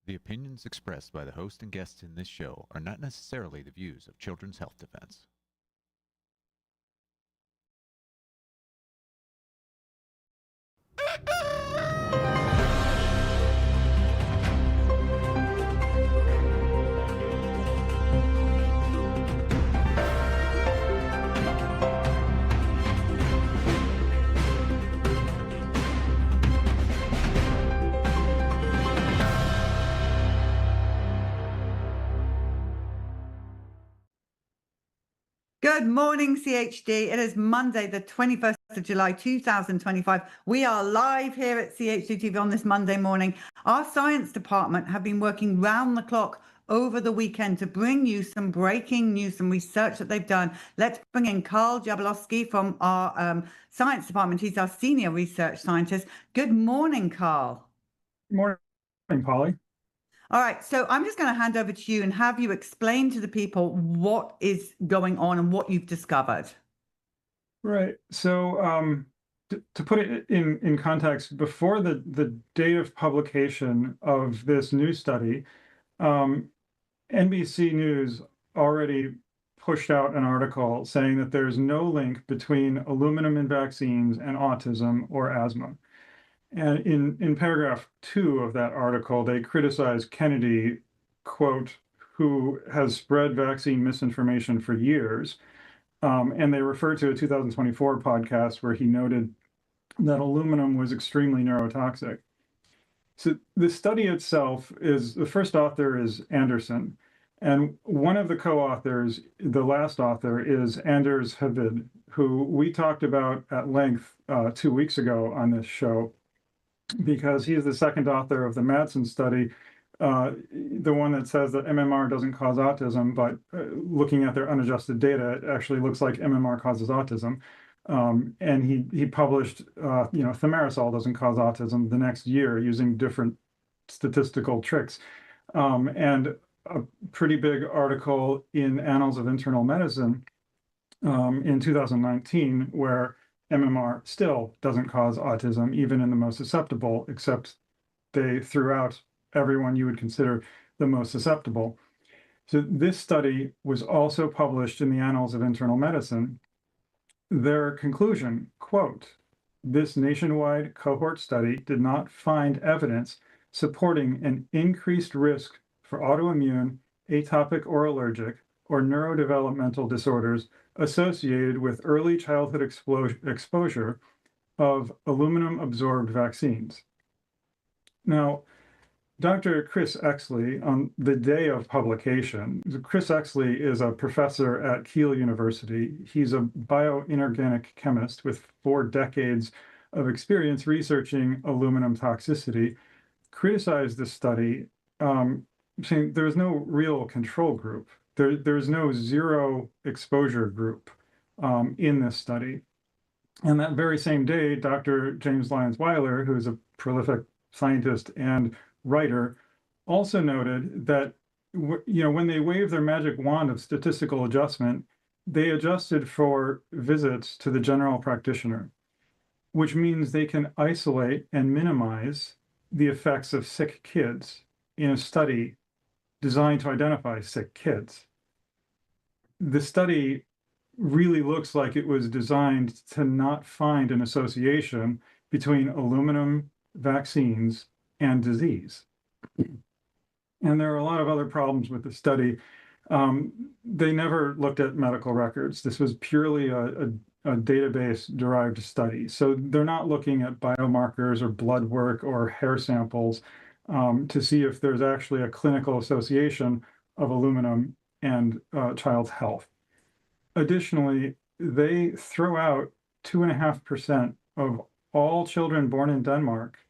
The opinions expressed by the host and guests in this show are not necessarily the views of Children's Health Defense. Good morning, CHD. It is Monday, the 21st of July, 2025. We are live here at CHD TV on this Monday morning. Our science department have been working round the clock over the weekend to bring you some breaking news, some research that they've done. Let's bring in Karl Jablonowski from our science department. He's our senior research scientist. Good morning, Karl. Good morning, Polly. All right, so I'm just going to hand over to you and have you explain to the people what is going on and what you've discovered. Right. So to put it in context, before the date of publication of this new study, NBC News already pushed out an article saying that there's no link between aluminum in vaccines and autism or asthma. And in paragraph 2 of that article, they criticize Kennedy, quote, who has spread vaccine misinformation for years. And they refer to a 2024 podcast where he noted that aluminum was extremely neurotoxic. So the study itself is, the first author is Anderson. And one of the co-authors, the last author, is Anders Havid, who we talked about at length 2 weeks ago on this show, because he is the second author of the Madsen study, the one that says that MMR doesn't cause autism, but looking at their unadjusted data, it actually looks like MMR causes autism. And he published, thimerosal doesn't cause autism the next year using different statistical tricks. And a pretty big article in Annals of Internal Medicine in 2019, where MMR still doesn't cause autism, even in the most susceptible, except they threw out everyone you would consider the most susceptible. So this study was also published in the Annals of Internal Medicine. Their conclusion, quote, this nationwide cohort study did not find evidence supporting an increased risk for autoimmune, atopic or allergic, or neurodevelopmental disorders associated with early childhood exposure of aluminum-absorbed vaccines. Now, Dr. Chris Exley, on the day of publication, Chris Exley is a professor at Keele University. He's a bioinorganic chemist with 4 decades of experience researching aluminum toxicity, criticized this study, saying there's no real control group. There's no zero exposure group in this study. And that very same day, Dr. James Lyons Weiler, who is a prolific scientist and writer, also noted that when they waved their magic wand of statistical adjustment, they adjusted for visits to the general practitioner, which means they can isolate and minimize the effects of sick kids in a study designed to identify sick kids. The study really looks like it was designed to not find an association between aluminum vaccines and disease. And there are a lot of other problems with the study. They never looked at medical records. This was purely a database-derived study. So they're not looking at biomarkers or blood work or hair samples to see if there's actually a clinical association of aluminum and child's health. Additionally, they throw out 2.5% of all children born in Denmark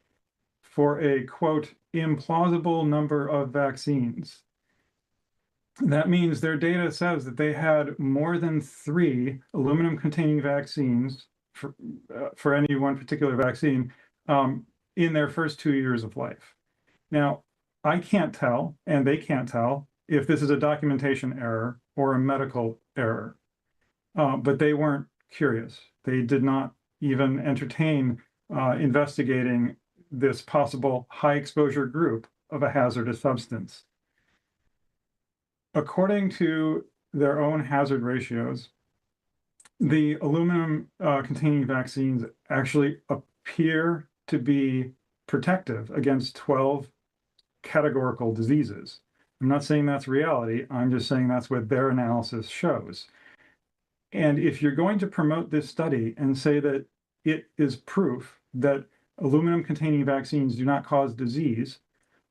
for a, quote, implausible number of vaccines. That means their data says that they had more than 3 aluminum-containing vaccines for any one particular vaccine in their first 2 years of life. Now, I can't tell, and they can't tell, if this is a documentation error or a medical error. But they weren't curious. They did not even entertain investigating this possible high exposure group of a hazardous substance. According to their own hazard ratios, the aluminum containing vaccines actually appear to be protective against 12 categorical diseases. I'm not saying that's reality. I'm just saying that's what their analysis shows. And if you're going to promote this study and say that it is proof that aluminum containing vaccines do not cause disease,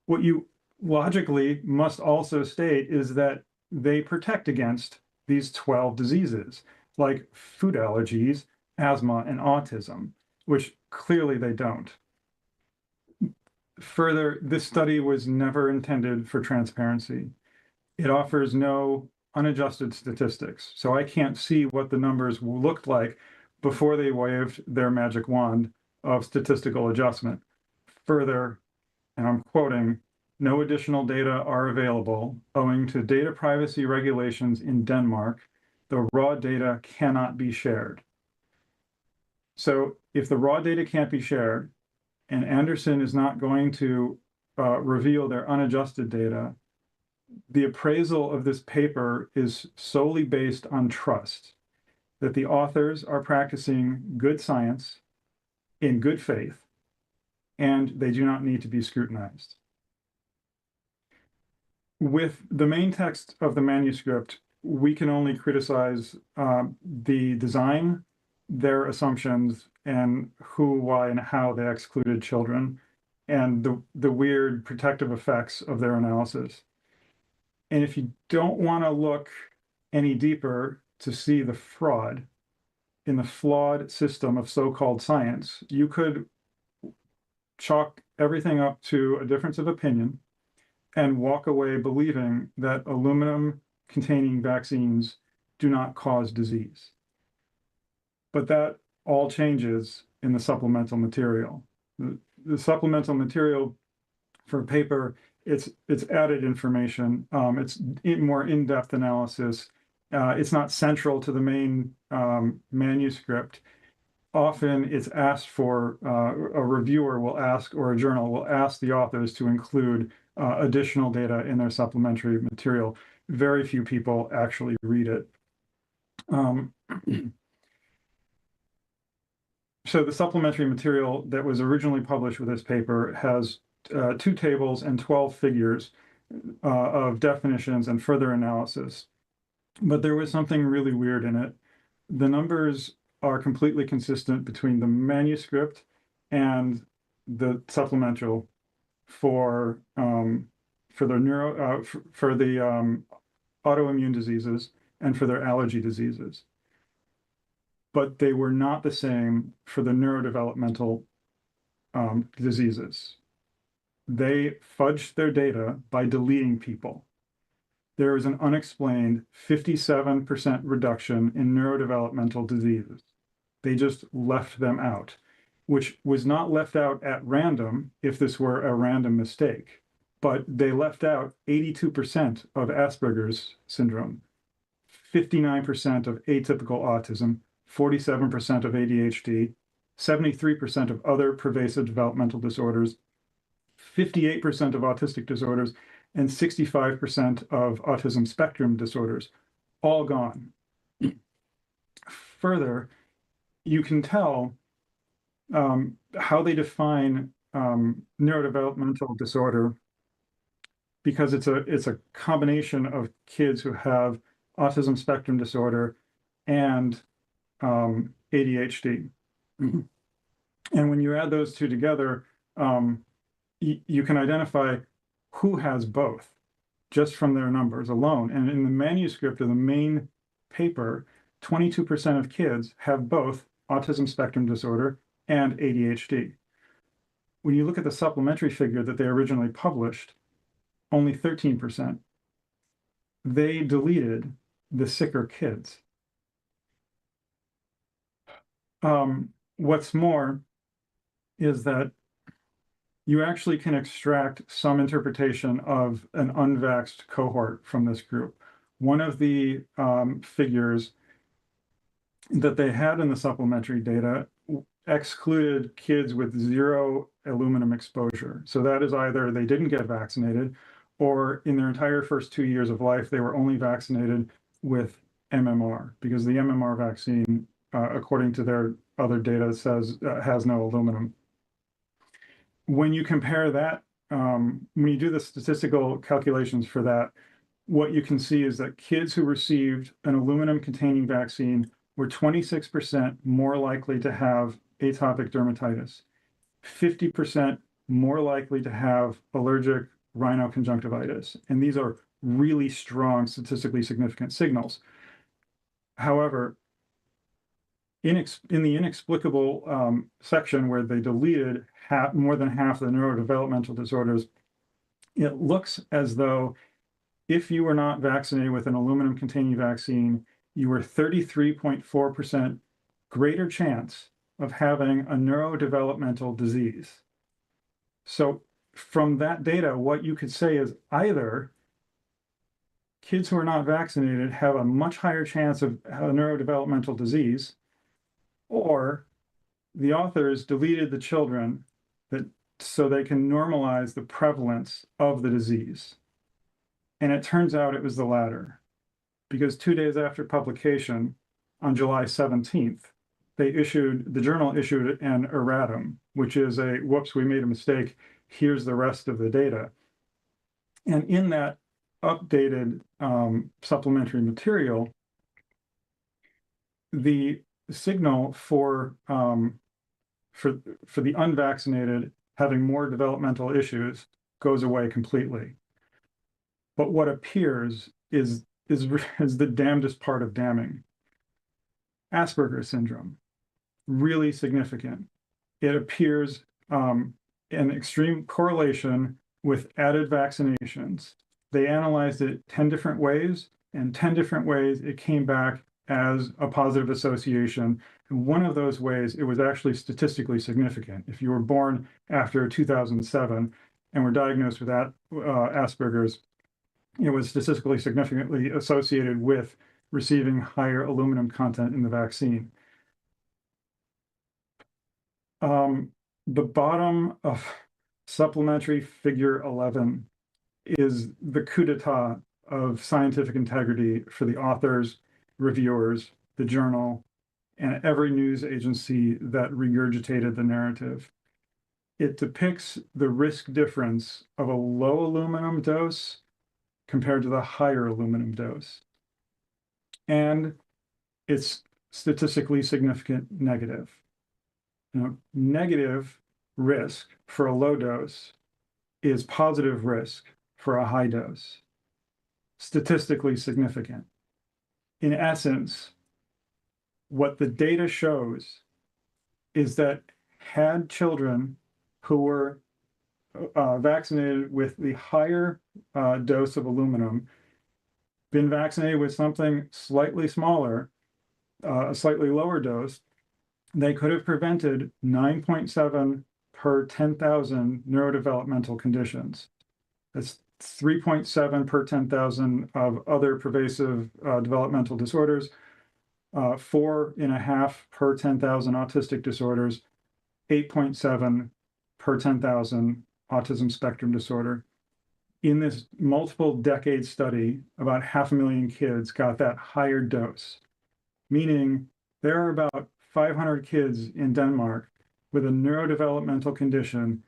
what you logically must also state is that they protect against these 12 diseases, like food allergies, asthma, and autism, which clearly they don't. Further, this study was never intended for transparency. It offers no unadjusted statistics, so I can't see what the numbers looked like before they waved their magic wand of statistical adjustment. Further, and I'm quoting, no additional data are available owing to data privacy regulations in Denmark. The raw data cannot be shared. So if the raw data can't be shared and Anderson is not going to reveal their unadjusted data, the appraisal of this paper is solely based on trust, that the authors are practicing good science in good faith, and they do not need to be scrutinized. With the main text of the manuscript, we can only criticize the design, their assumptions, and who, why, and how they excluded children, and the weird protective effects of their analysis. And if you don't want to look any deeper to see the fraud in the flawed system of so-called science, you could chalk everything up to a difference of opinion and walk away believing that aluminum containing vaccines do not cause disease. But that all changes in the supplemental material. The supplemental material for paper, it's added information, it's more in-depth analysis. It's not central to the main manuscript. Often it's asked for, a reviewer will ask, or a journal will ask the authors to include additional data in their supplementary material. Very few people actually read it. So the supplementary material that was originally published with this paper has 2 tables and 12 figures of definitions and further analysis. But there was something really weird in it. The numbers are completely consistent between the manuscript and the supplemental for the autoimmune diseases and for their allergy diseases. But they were not the same for the neurodevelopmental diseases. They fudged their data by deleting people. There is an unexplained 57% reduction in neurodevelopmental diseases. They just left them out, which was not left out at random if this were a random mistake, but they left out 82% of Asperger's syndrome, 59% of atypical autism, 47% of ADHD, 73% of other pervasive developmental disorders, 58% of autistic disorders, and 65% of autism spectrum disorders, all gone. Further, you can tell how they define neurodevelopmental disorder because it's a combination of kids who have autism spectrum disorder and ADHD. And when you add those two together, you can identify who has both just from their numbers alone. And in the manuscript of the main paper, 22% of kids have both autism spectrum disorder and ADHD. When you look at the supplementary figure that they originally published, only 13%. They deleted the sicker kids. What's more is that you actually can extract some interpretation of an unvaxxed cohort from this group. One of the figures that they had in the supplementary data excluded kids with 0 aluminum exposure. So that is either they didn't get vaccinated, or in their entire first 2 years of life, they were only vaccinated with MMR, because the MMR vaccine, according to their other data, says has no aluminum. When you compare that, when you do the statistical calculations for that, what you can see is that kids who received an aluminum-containing vaccine were 26% more likely to have atopic dermatitis, 50% more likely to have allergic rhinoconjunctivitis. And these are really strong, statistically significant signals. However, in the inexplicable section where they deleted more than half the neurodevelopmental disorders, it looks as though if you were not vaccinated with an aluminum-containing vaccine, you were 33.4% greater chance of having a neurodevelopmental disease. So from that data, what you could say is either kids who are not vaccinated have a much higher chance of a neurodevelopmental disease, or the authors deleted the children so they can normalize the prevalence of the disease. And it turns out it was the latter, because 2 days after publication, on July 17th, the journal issued an erratum, which is a, whoops, we made a mistake, here's the rest of the data. And in that updated supplementary material, the signal for the unvaccinated having more developmental issues goes away completely. But what appears is the damnedest part of damning. Asperger's syndrome, really significant. It appears an extreme correlation with added vaccinations. They analyzed it 10 different ways, and 10 different ways it came back as a positive association. And one of those ways, it was actually statistically significant. If you were born after 2007 and were diagnosed with Asperger's, it was statistically significantly associated with receiving higher aluminum content in the vaccine. The bottom of supplementary figure 11 is the coup d'etat of scientific integrity for the authors, reviewers, the journal, and every news agency that regurgitated the narrative. It depicts the risk difference of a low aluminum dose compared to the higher aluminum dose. And it's statistically significant negative. Negative risk for a low dose is positive risk for a high dose. Statistically significant. In essence, what the data shows is that had children who were vaccinated with the higher dose of aluminum been vaccinated with something slightly smaller, a slightly lower dose, they could have prevented 9.7 per 10,000 neurodevelopmental conditions. That's 3.7 per 10,000 of other pervasive developmental disorders, 4.5 per 10,000 autistic disorders, 8.7 per 10,000 autism spectrum disorder. In this multiple decade study, about 500,000 kids got that higher dose, meaning there are about 500 kids in Denmark with a neurodevelopmental condition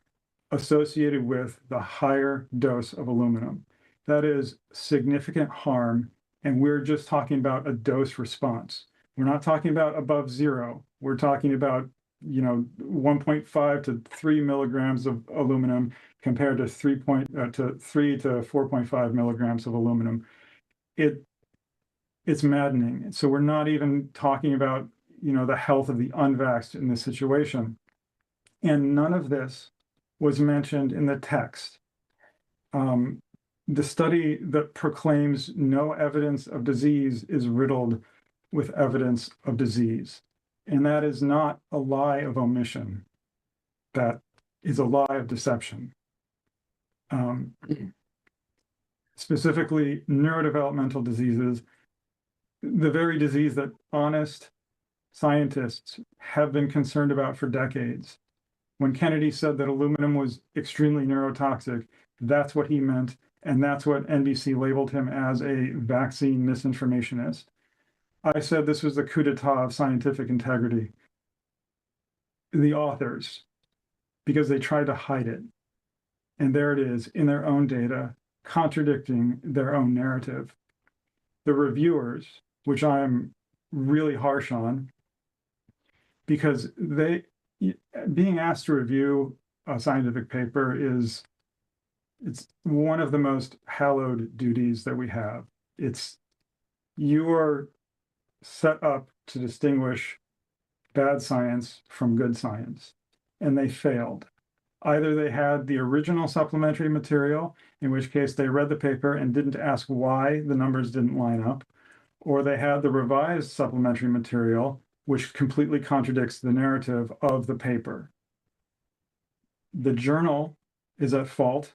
associated with the higher dose of aluminum. That is significant harm, and we're just talking about a dose response. We're not talking about above zero. We're talking about 1.5 to 3 milligrams of aluminum compared to 3 to 4.5 milligrams of aluminum. It's maddening. So we're not even talking about the health of the unvaxxed in this situation. And none of this was mentioned in the text. The study that proclaims no evidence of disease is riddled with evidence of disease. And that is not a lie of omission. That is a lie of deception. Specifically, neurodevelopmental diseases, the very disease that honest scientists have been concerned about for decades. When Kennedy said that aluminum was extremely neurotoxic, that's what he meant. And that's what NBC labeled him as, a vaccine misinformationist. I said this was the coup d'etat of scientific integrity. The authors, because they tried to hide it. And there it is in their own data, contradicting their own narrative. The reviewers, which I'm really harsh on, because being asked to review a scientific paper it's one of the most hallowed duties that we have. You are set up to distinguish bad science from good science, and they failed. Either they had the original supplementary material, in which case they read the paper and didn't ask why the numbers didn't line up, or they had the revised supplementary material, which completely contradicts the narrative of the paper. The journal is at fault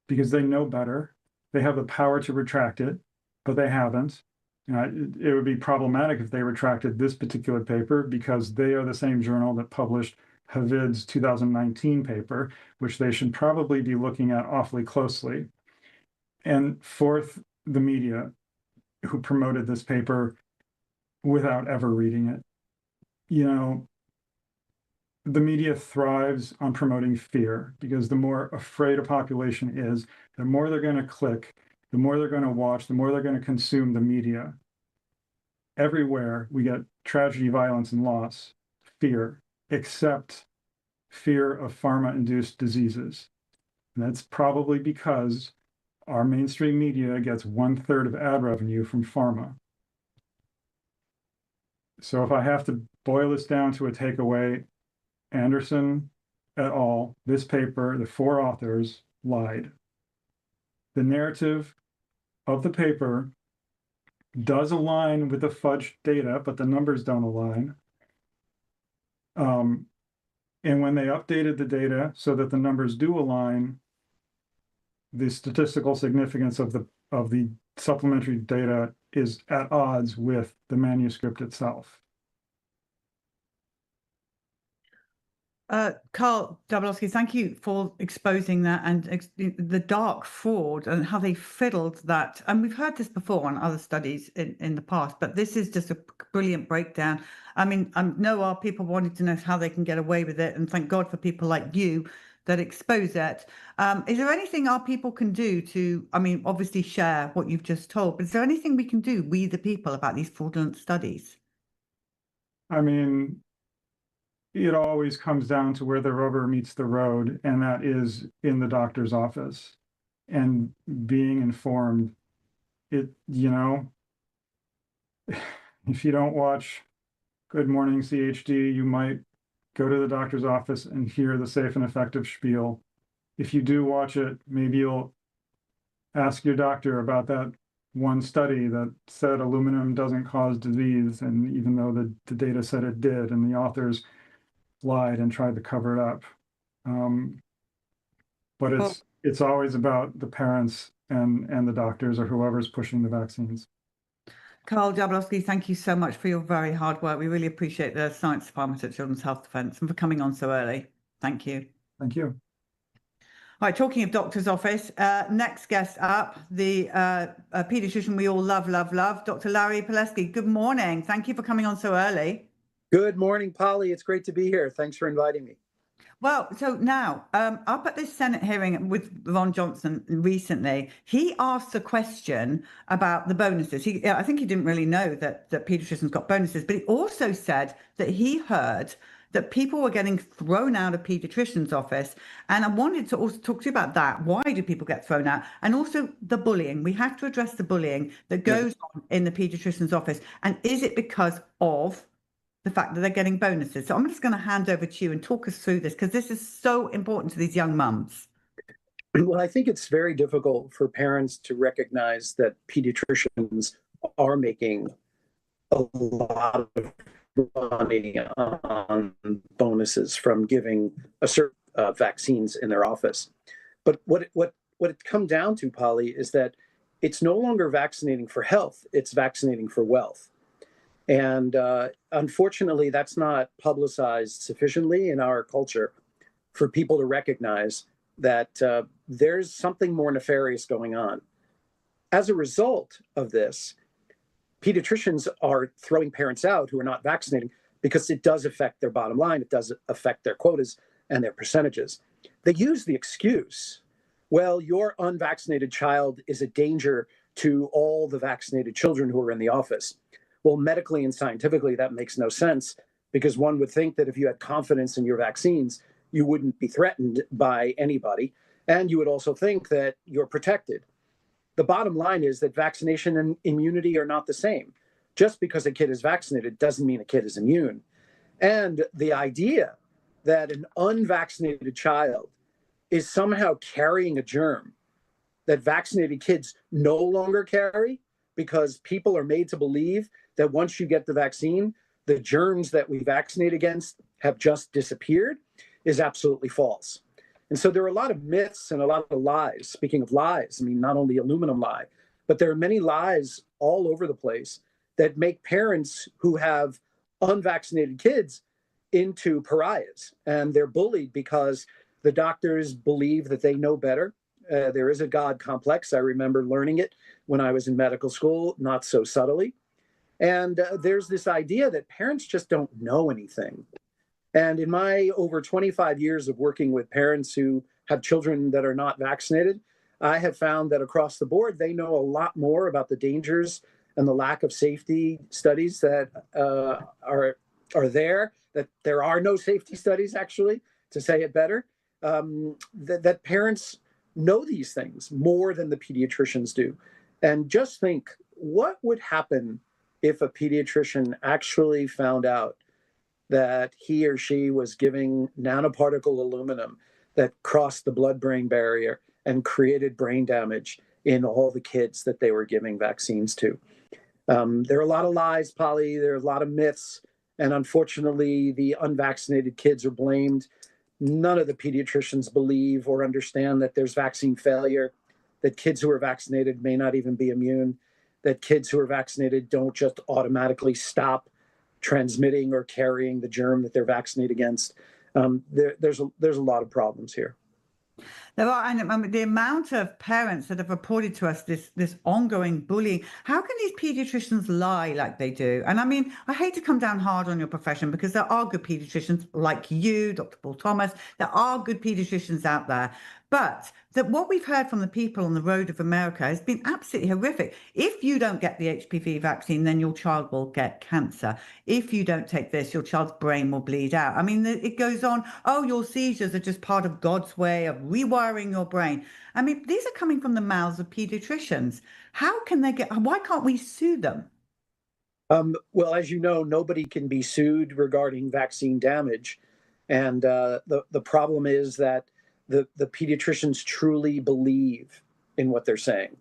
because they know better. They have the power to retract it, but they haven't. It would be problematic if they retracted this particular paper, because they are the same journal that published Havid's 2019 paper, which they should probably be looking at awfully closely. And fourth, the media, who promoted this paper without ever reading it. The media thrives on promoting fear, because the more afraid a population is, the more they're going to click, the more they're going to watch, the more they're going to consume the media. Everywhere we get tragedy, violence, and loss, fear, except fear of pharma-induced diseases. And that's probably because our mainstream media gets 1/3 of ad revenue from pharma. So if I have to boil this down to a takeaway, Anderson et al., this paper, the 4 authors lied. The narrative of the paper does align with the fudged data, but the numbers don't align. And when they updated the data so that the numbers do align, the statistical significance of the supplementary data is at odds with the manuscript itself. Karl Jablonowski, thank you for exposing that and the dark fraud and how they fiddled that. And we've heard this before on other studies in the past, but this is just a brilliant breakdown. I mean, I know our people wanted to know how they can get away with it, and thank God for people like you that expose it. Is there anything our people can do to, obviously share what you've just told, but is there anything we can do, we the people, about these fraudulent studies? It always comes down to where the rubber meets the road, and that is in the doctor's office. And being informed, if you don't watch Good Morning CHD, you might go to the doctor's office and hear the safe and effective spiel. If you do watch it, maybe you'll ask your doctor about that one study that said aluminum doesn't cause disease, and even though the data said it did, and the authors lied and tried to cover it up. But it's always about the parents and the doctors or whoever's pushing the vaccines. Karl Jablonowski, thank you so much for your very hard work. We really appreciate the Science Department at Children's Health Defence and for coming on so early. Thank you. Thank you. All right, talking of doctor's office, next guest up, the pediatrician we all love, Dr. Larry Palevsky. Good morning. Thank you for coming on so early. Good morning, Polly. It's great to be here. Thanks for inviting me. Well, so now, up at this Senate hearing with Ron Johnson recently, he asked a question about the bonuses. I think he didn't really know that pediatricians got bonuses, but he also said that he heard that people were getting thrown out of pediatrician's office. And I wanted to also talk to you about that. Why do people get thrown out? And also the bullying. We have to address the bullying that goes on in the pediatrician's office. And is it because of the fact that they're getting bonuses? So I'm just going to hand over to you and talk us through this, because this is so important to these young mums. Well, I think it's very difficult for parents to recognize that pediatricians are making a lot of money on bonuses from giving a certain vaccines in their office. But what it come down to, Polly, is that it's no longer vaccinating for health, it's vaccinating for wealth. And unfortunately, that's not publicized sufficiently in our culture. for people to recognize that there's something more nefarious going on. As a result of this, pediatricians are throwing parents out who are not vaccinating because it does affect their bottom line. It does affect their quotas and their percentages. They use the excuse, well, your unvaccinated child is a danger to all the vaccinated children who are in the office. Well, medically and scientifically, that makes no sense, because one would think that if you had confidence in your vaccines, you wouldn't be threatened by anybody. And you would also think that you're protected. The bottom line is that vaccination and immunity are not the same. Just because a kid is vaccinated doesn't mean a kid is immune. And the idea that an unvaccinated child is somehow carrying a germ that vaccinated kids no longer carry, because people are made to believe that once you get the vaccine, the germs that we vaccinate against have just disappeared, is absolutely false. And so there are a lot of myths and a lot of lies. Speaking of lies, I mean, not only aluminum lie, but there are many lies all over the place that make parents who have unvaccinated kids into pariahs. And they're bullied because the doctors believe that they know better. There is a God complex. I remember learning it when I was in medical school, not so subtly. And there's this idea that parents just don't know anything. And in my over 25 years of working with parents who have children that are not vaccinated, I have found that across the board, they know a lot more about the dangers and the lack of safety studies that are there, that there are no safety studies, actually, to say it better, that parents know these things more than the pediatricians do. And just think, what would happen if a pediatrician actually found out that he or she was giving nanoparticle aluminum that crossed the blood-brain barrier and created brain damage in all the kids that they were giving vaccines to? There are a lot of lies, Polly. There are a lot of myths. And unfortunately, the unvaccinated kids are blamed. None of the pediatricians believe or understand that there's vaccine failure, that kids who are vaccinated may not even be immune, that kids who are vaccinated don't just automatically stop transmitting or carrying the germ that they're vaccinated against. There's a lot of problems here. There are, and the amount of parents that have reported to us this ongoing bullying. How can these pediatricians lie like they do? And I mean, I hate to come down hard on your profession, because there are good pediatricians like you, Dr. Paul Thomas. There are good pediatricians out there. But that what we've heard from the people on the road of America has been absolutely horrific. If you don't get the HPV vaccine, then your child will get cancer. If you don't take this, your child's brain will bleed out. I mean, it goes on. Oh, your seizures are just part of God's way of rewiring your brain. I mean, these are coming from the mouths of pediatricians. How can they why can't we sue them? Well, as you know, nobody can be sued regarding vaccine damage. And the problem is that the pediatricians truly believe in what they're saying.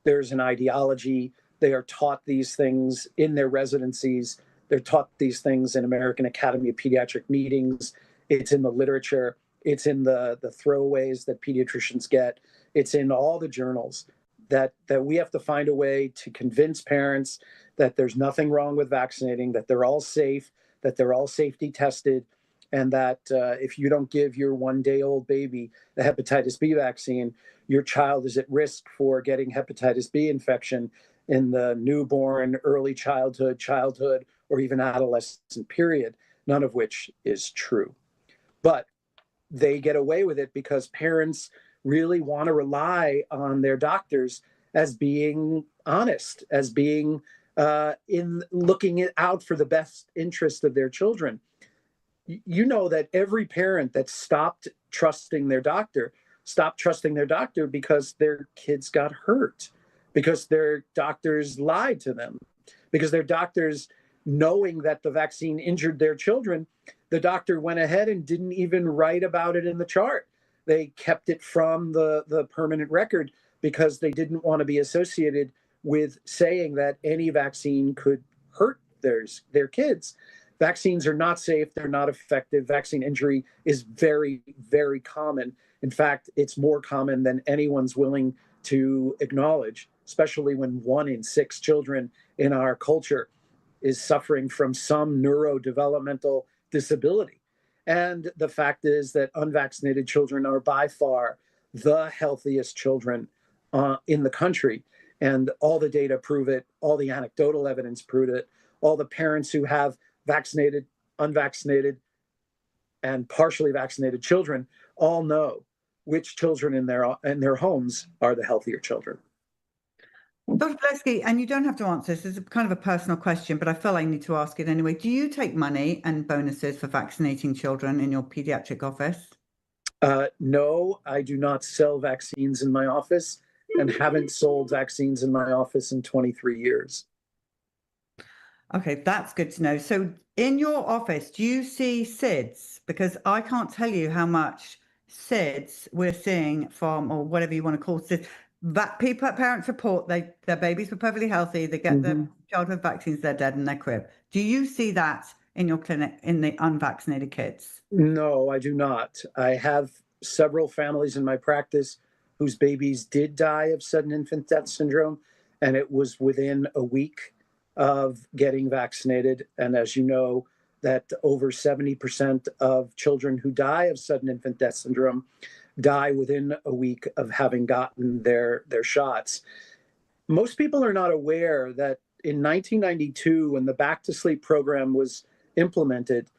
There's an ideology. They are taught these things in their residencies. They're taught these things in American Academy of Pediatric meetings. It's in the literature. It's in the throwaways that pediatricians get. It's in all the journals that we have to find a way to convince parents that there's nothing wrong with vaccinating, that they're all safe, that they're all safety tested, and that if you don't give your one-day-old baby the hepatitis B vaccine, your child is at risk for getting hepatitis B infection in the newborn, early childhood, or even adolescent period, none of which is true. But they get away with it because parents really want to rely on their doctors as being honest, as being in looking out for the best interest of their children. You know that every parent that stopped trusting their doctor because their kids got hurt, because their doctors lied to them, because their doctors, knowing that the vaccine injured their children, the doctor went ahead and didn't even write about it in the chart. They kept it from the permanent record because they didn't want to be associated with saying that any vaccine could hurt their kids. Vaccines are not safe. They're not effective. Vaccine injury is very, very common. In fact, it's more common than anyone's willing to acknowledge, especially when 1 in 6 children in our culture is suffering from some neurodevelopmental disability. And the fact is that unvaccinated children are by far the healthiest children in the country. And all the data prove it, all the anecdotal evidence prove it, all the parents who have vaccinated, unvaccinated, and partially vaccinated children all know which children in their homes are the healthier children. Dr. Palevsky, and you don't have to answer this, it's kind of a personal question, but I feel I need to ask it anyway. Do you take money and bonuses for vaccinating children in your pediatric office? No, I do not sell vaccines in my office and haven't sold vaccines in my office in 23 years. Okay, that's good to know. So in your office, do you see SIDS? Because I can't tell you how much SIDS we're seeing from, or whatever you want to call SIDS. That parents report their babies were perfectly healthy, they get their childhood vaccines, they're dead in their crib. Do you see that in your clinic in the unvaccinated kids? No, I do not. I have several families in my practice whose babies did die of sudden infant death syndrome, and it was within a week of getting vaccinated. And as you know, that over 70% of children who die of sudden infant death syndrome die within a week of having gotten their shots. Most people are not aware that in 1992, when the Back to Sleep program was implemented,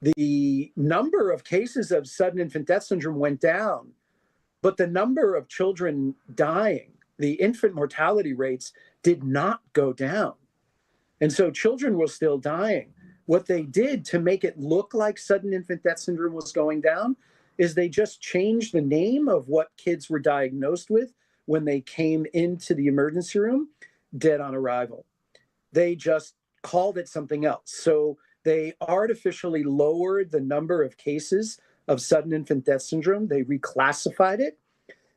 the number of cases of sudden infant death syndrome went down, but the number of children dying, the infant mortality rates, did not go down. And so children were still dying. What they did to make it look like sudden infant death syndrome was going down is they just changed the name of what kids were diagnosed with when they came into the emergency room, dead on arrival. They just called it something else. So they artificially lowered the number of cases of sudden infant death syndrome. They reclassified it,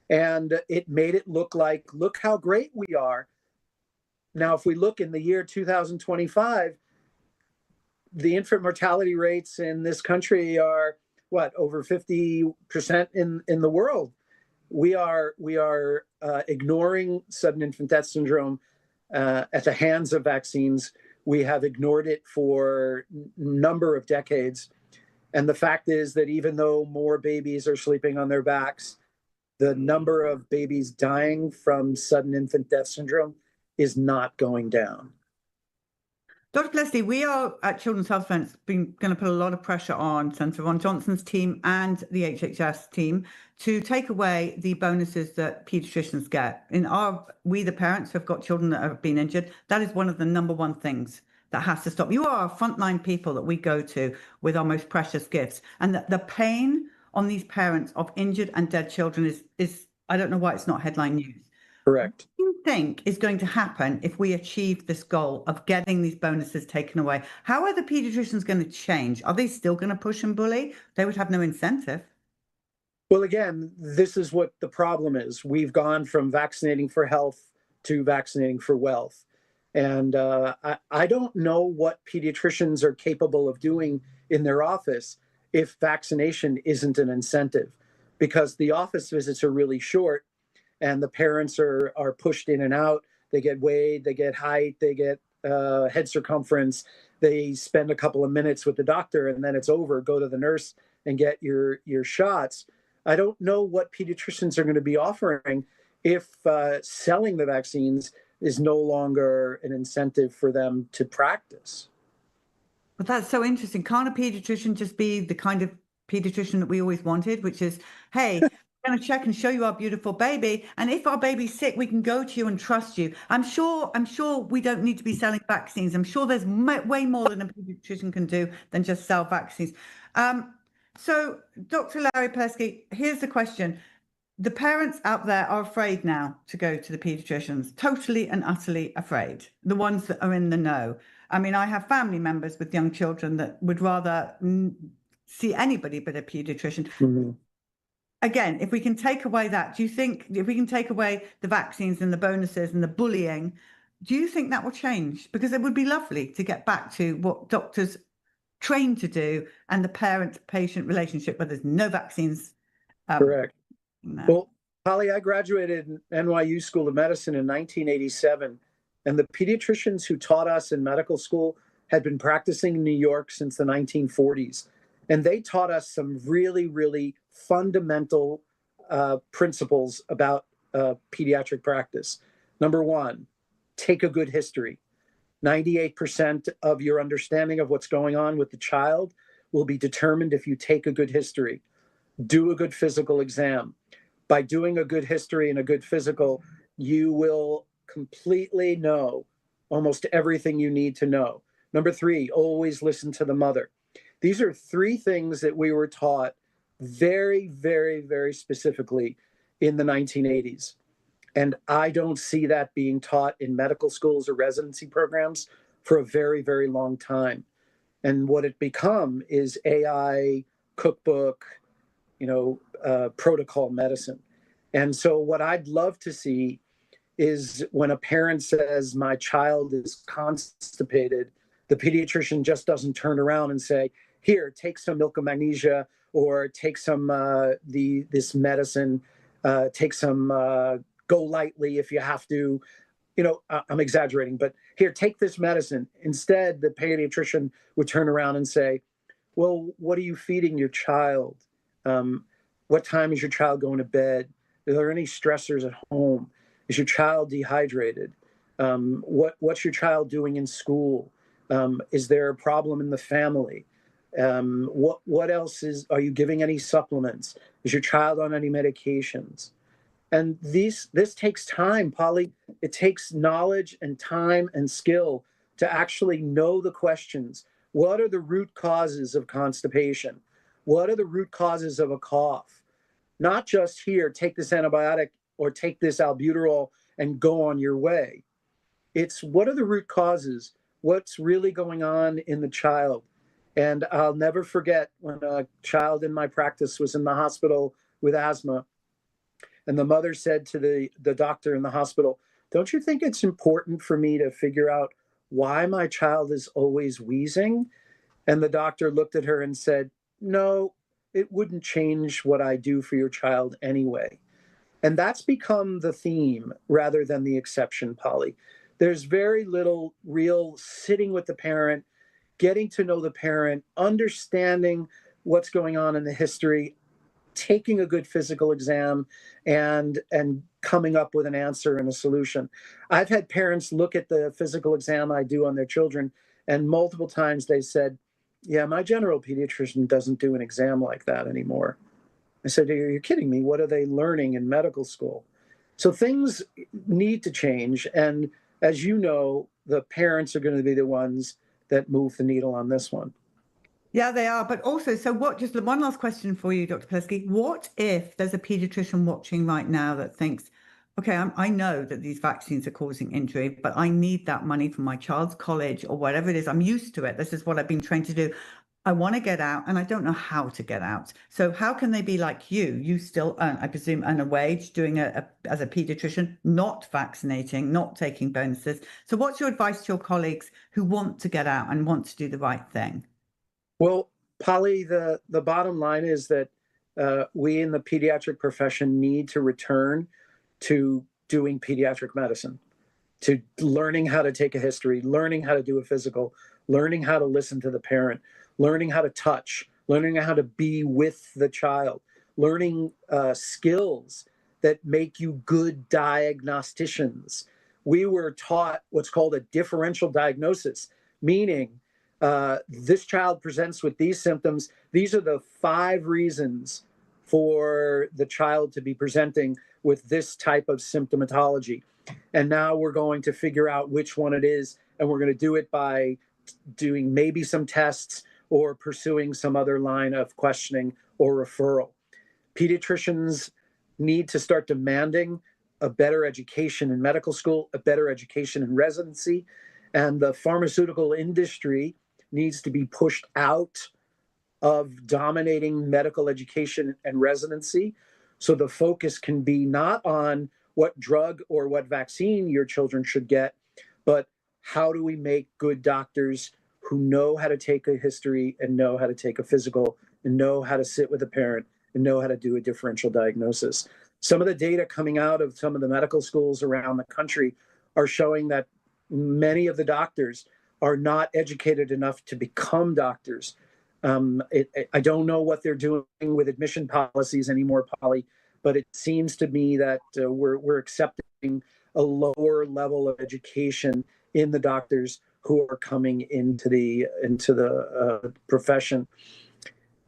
and it made it look like, look how great we are. Now, if we look in the year 2025, the infant mortality rates in this country are over 50% in the world. We are ignoring sudden infant death syndrome at the hands of vaccines. We have ignored it for a number of decades. And the fact is that even though more babies are sleeping on their backs, the number of babies dying from sudden infant death syndrome is not going down. Dr. Palevsky, we are at Children's Health Defence going to put a lot of pressure on Senator Ron Johnson's team and the HHS team to take away the bonuses that paediatricians get. We, the parents who have got children that have been injured, that is one of the number one things that has to stop. You are our frontline people that we go to with our most precious gifts. And the pain on these parents of injured and dead children is I don't know why it's not headline news. Correct. What do you think is going to happen if we achieve this goal of getting these bonuses taken away? How are the pediatricians going to change? Are they still going to push and bully? They would have no incentive. Well, again, this is what the problem is. We've gone from vaccinating for health to vaccinating for wealth. And I don't know what pediatricians are capable of doing in their office if vaccination isn't an incentive, because the office visits are really short and the parents are pushed in and out. They get weighed, they get height, they get head circumference. They spend a couple of minutes with the doctor and then it's over. Go to the nurse and get your shots. I don't know what pediatricians are going to be offering if selling the vaccines is no longer an incentive for them to practice. But that's so interesting. Can't a pediatrician just be the kind of pediatrician that we always wanted, which is, hey, we're going to check and show you our beautiful baby. And if our baby's sick, we can go to you and trust you. I'm sure we don't need to be selling vaccines. I'm sure there's way more than a pediatrician can do than just sell vaccines. So Dr. Larry Palevsky, here's the question. The parents out there are afraid now to go to the pediatricians, totally and utterly afraid, the ones that are in the know. I mean, I have family members with young children that would rather see anybody but a pediatrician. Mm-hmm. Again, if we can take away that, do you think if we can take away the vaccines and the bonuses and the bullying, do you think that will change? Because it would be lovely to get back to what doctors trained to do and the parent-patient relationship where there's no vaccines. Correct. No. Well, Holly, I graduated in NYU School of Medicine in 1987, and the pediatricians who taught us in medical school had been practicing in New York since the 1940s. And they taught us some really, really fundamental principles about pediatric practice. Number one, take a good history. 98% of your understanding of what's going on with the child will be determined if you take a good history. Do a good physical exam. By doing a good history and a good physical, you will completely know almost everything you need to know. Number three, always listen to the mother. These are three things that we were taught very, very, very specifically in the 1980s. And I don't see that being taught in medical schools or residency programs for a very, very long time. And what it become is AI, cookbook, protocol medicine. And so what I'd love to see is when a parent says, my child is constipated, the pediatrician just doesn't turn around and say, here, take some milk of magnesia, or take some this medicine, take some go lightly if you have to. I'm exaggerating, but here, take this medicine. Instead, the pediatrician would turn around and say, well, what are you feeding your child? What time is your child going to bed? Are there any stressors at home? Is your child dehydrated? What's your child doing in school? Is there a problem in the family? What else are you giving any supplements? Is your child on any medications? And this takes time, Polly. It takes knowledge and time and skill to actually know the questions. What are the root causes of constipation? What are the root causes of a cough? Not just here, take this antibiotic or take this albuterol and go on your way. It's what are the root causes? What's really going on in the child? And I'll never forget when a child in my practice was in the hospital with asthma. And the mother said to the doctor in the hospital, don't you think it's important for me to figure out why my child is always wheezing? And the doctor looked at her and said, no, it wouldn't change what I do for your child anyway. And that's become the theme rather than the exception, Polly. There's very little real sitting with the parent, getting to know the parent, understanding what's going on in the history, taking a good physical exam, and coming up with an answer and a solution. I've had parents look at the physical exam I do on their children, and multiple times they said, yeah, my general pediatrician doesn't do an exam like that anymore. I said, you're kidding me. What are they learning in medical school? So things need to change. And as you know, the parents are going to be the ones that move the needle on this one. Yeah, they are. But also, just one last question for you, Dr. Palevsky. What if there's a pediatrician watching right now that thinks, okay, I know that these vaccines are causing injury, but I need that money for my child's college or whatever it is. I'm used to it. This is what I've been trained to do. I want to get out and I don't know how to get out. So how can they be like you? You still earn, I presume, a wage doing as a pediatrician, not vaccinating, not taking bonuses. So what's your advice to your colleagues who want to get out and want to do the right thing? Well, Polly, the bottom line is that we in the pediatric profession need to return to doing pediatric medicine, to learning how to take a history, learning how to do a physical, learning how to listen to the parent, learning how to touch, learning how to be with the child, learning skills that make you good diagnosticians. We were taught what's called a differential diagnosis, meaning this child presents with these symptoms. These are the 5 reasons for the child to be presenting with this type of symptomatology. And now we're going to figure out which one it is, and we're going to do it by doing maybe some tests or pursuing some other line of questioning or referral. Pediatricians need to start demanding a better education in medical school, a better education in residency, and the pharmaceutical industry needs to be pushed out of dominating medical education and residency, so the focus can be not on what drug or what vaccine your children should get, but how do we make good doctors who know how to take a history and know how to take a physical and know how to sit with a parent and know how to do a differential diagnosis. Some of the data coming out of some of the medical schools around the country are showing that many of the doctors are not educated enough to become doctors. I don't know what they're doing with admission policies anymore, Polly, but it seems to me that we're accepting a lower level of education in the doctors who are coming into the profession.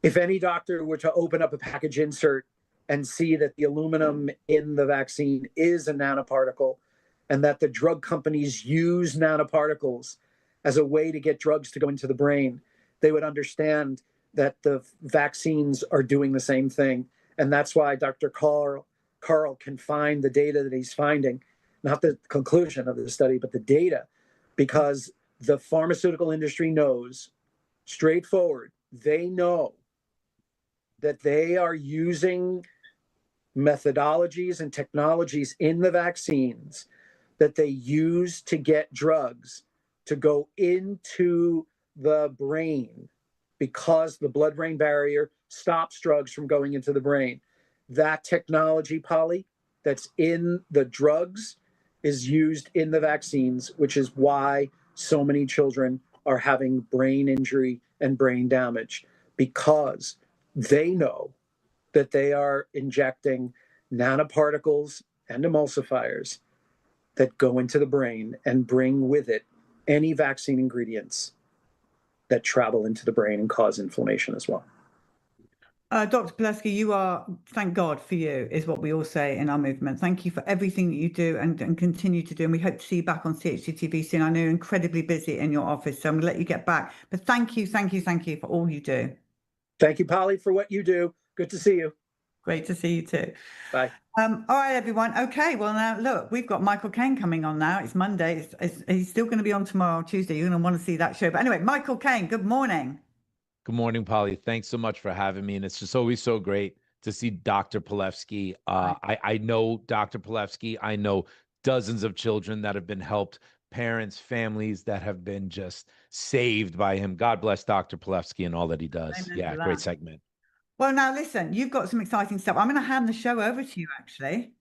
If any doctor were to open up a package insert and see that the aluminum in the vaccine is a nanoparticle, and that the drug companies use nanoparticles as a way to get drugs to go into the brain, they would understand that the vaccines are doing the same thing. And that's why Dr. Karl can find the data that he's finding, not the conclusion of the study, but the data, because the pharmaceutical industry knows, straightforward, they know that they are using methodologies and technologies in the vaccines that they use to get drugs to go into the brain, because the blood-brain barrier stops drugs from going into the brain. That technology, Polly, that's in the drugs is used in the vaccines, which is why so many children are having brain injury and brain damage, because they know that they are injecting nanoparticles and emulsifiers that go into the brain and bring with it any vaccine ingredients that travel into the brain and cause inflammation as well. Dr. Palevsky, you are, thank God for you, is what we all say in our movement. Thank you for everything that you do and continue to do. And we hope to see you back on CHD TV soon. I know you're incredibly busy in your office, so I'm going to let you get back. But thank you for all you do. Thank you, Polly, for what you do. Good to see you. Great to see you too. Bye. All right, everyone. Okay, well, now, look, we've got Michael Caine coming on now. It's Monday. He's still going to be on tomorrow, Tuesday. You're going to want to see that show. But anyway, Michael Caine, good morning. Good morning, Polly. Thanks so much for having me. And it's just always so great to see Dr. Palevsky. I know Dr. Palevsky. I know dozens of children that have been helped, parents, families that have been just saved by him. God bless Dr. Palevsky and all that he does. Amen Yeah, to that. great segment. Well, now listen, you've got some exciting stuff. I'm going to hand the show over to you, actually.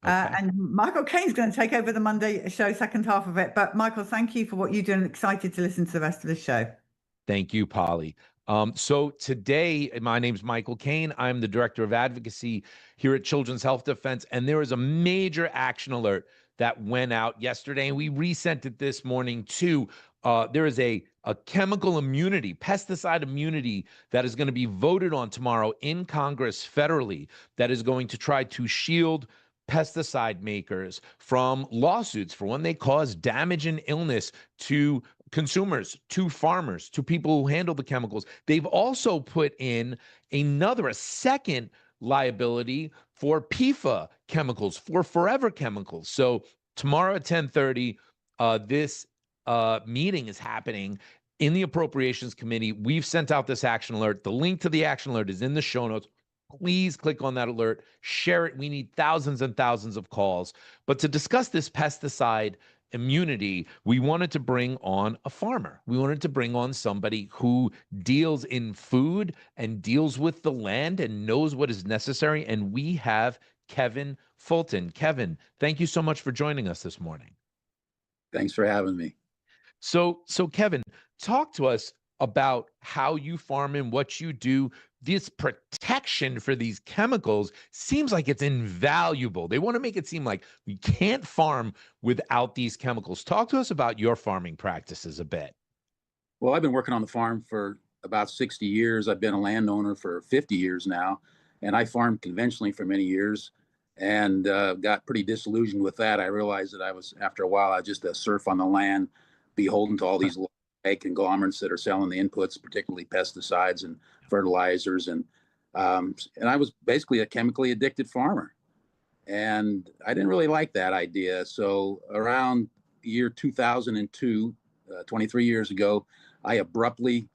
Okay. And Michael Caine's going to take over the Monday show, second half of it. But Michael, thank you for what you do, and excited to listen to the rest of the show. Thank you, Polly. So today, my name's Michael Caine. I'm the Director of Advocacy here at Children's Health Defense, and there is a major action alert that went out yesterday, and we resent it this morning too. There is a chemical immunity, pesticide immunity, that is going to be voted on tomorrow in Congress federally, that is going to try to shield pesticide makers from lawsuits for when they cause damage and illness to consumers, to farmers, to people who handle the chemicals. They've also put in a second liability for PFAS chemicals, for forever chemicals. So tomorrow at 10:30, this meeting is happening in the Appropriations Committee. We've sent out this action alert. The link to the action alert is in the show notes. Please click on that alert, share it. We need thousands and thousands of calls. But to discuss this pesticide immunity, we wanted to bring on a farmer. We wanted to bring on somebody who deals in food and deals with the land and knows what is necessary. And we have Kevin Fulton. Kevin, thank you so much for joining us this morning. Thanks for having me. So Kevin, talk to us about how you farm and what you do. This protection for these chemicals seems like it's invaluable. They want to make it seem like we can't farm without these chemicals. Talk to us about your farming practices a bit. Well, I've been working on the farm for about 60 years. I've been a landowner for 50 years now, and I farmed conventionally for many years and got pretty disillusioned with that. I realized that after a while, I was just a serf on the land, beholden to all these conglomerates that are selling the inputs, particularly pesticides and fertilizers, and I was basically a chemically addicted farmer, and I didn't really like that idea. So around year 2002, 23 years ago, I abruptly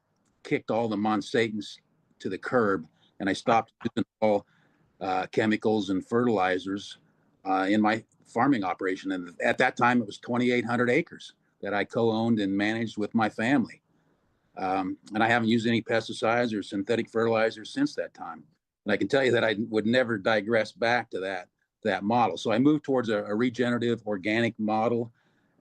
kicked all the Monsantans to the curb, and I stopped using all chemicals and fertilizers in my farming operation. And at that time, it was 2,800 acres that I co-owned and managed with my family. And I haven't used any pesticides or synthetic fertilizers since that time. And I can tell you that I would never digress back to that model. So I moved towards a regenerative organic model.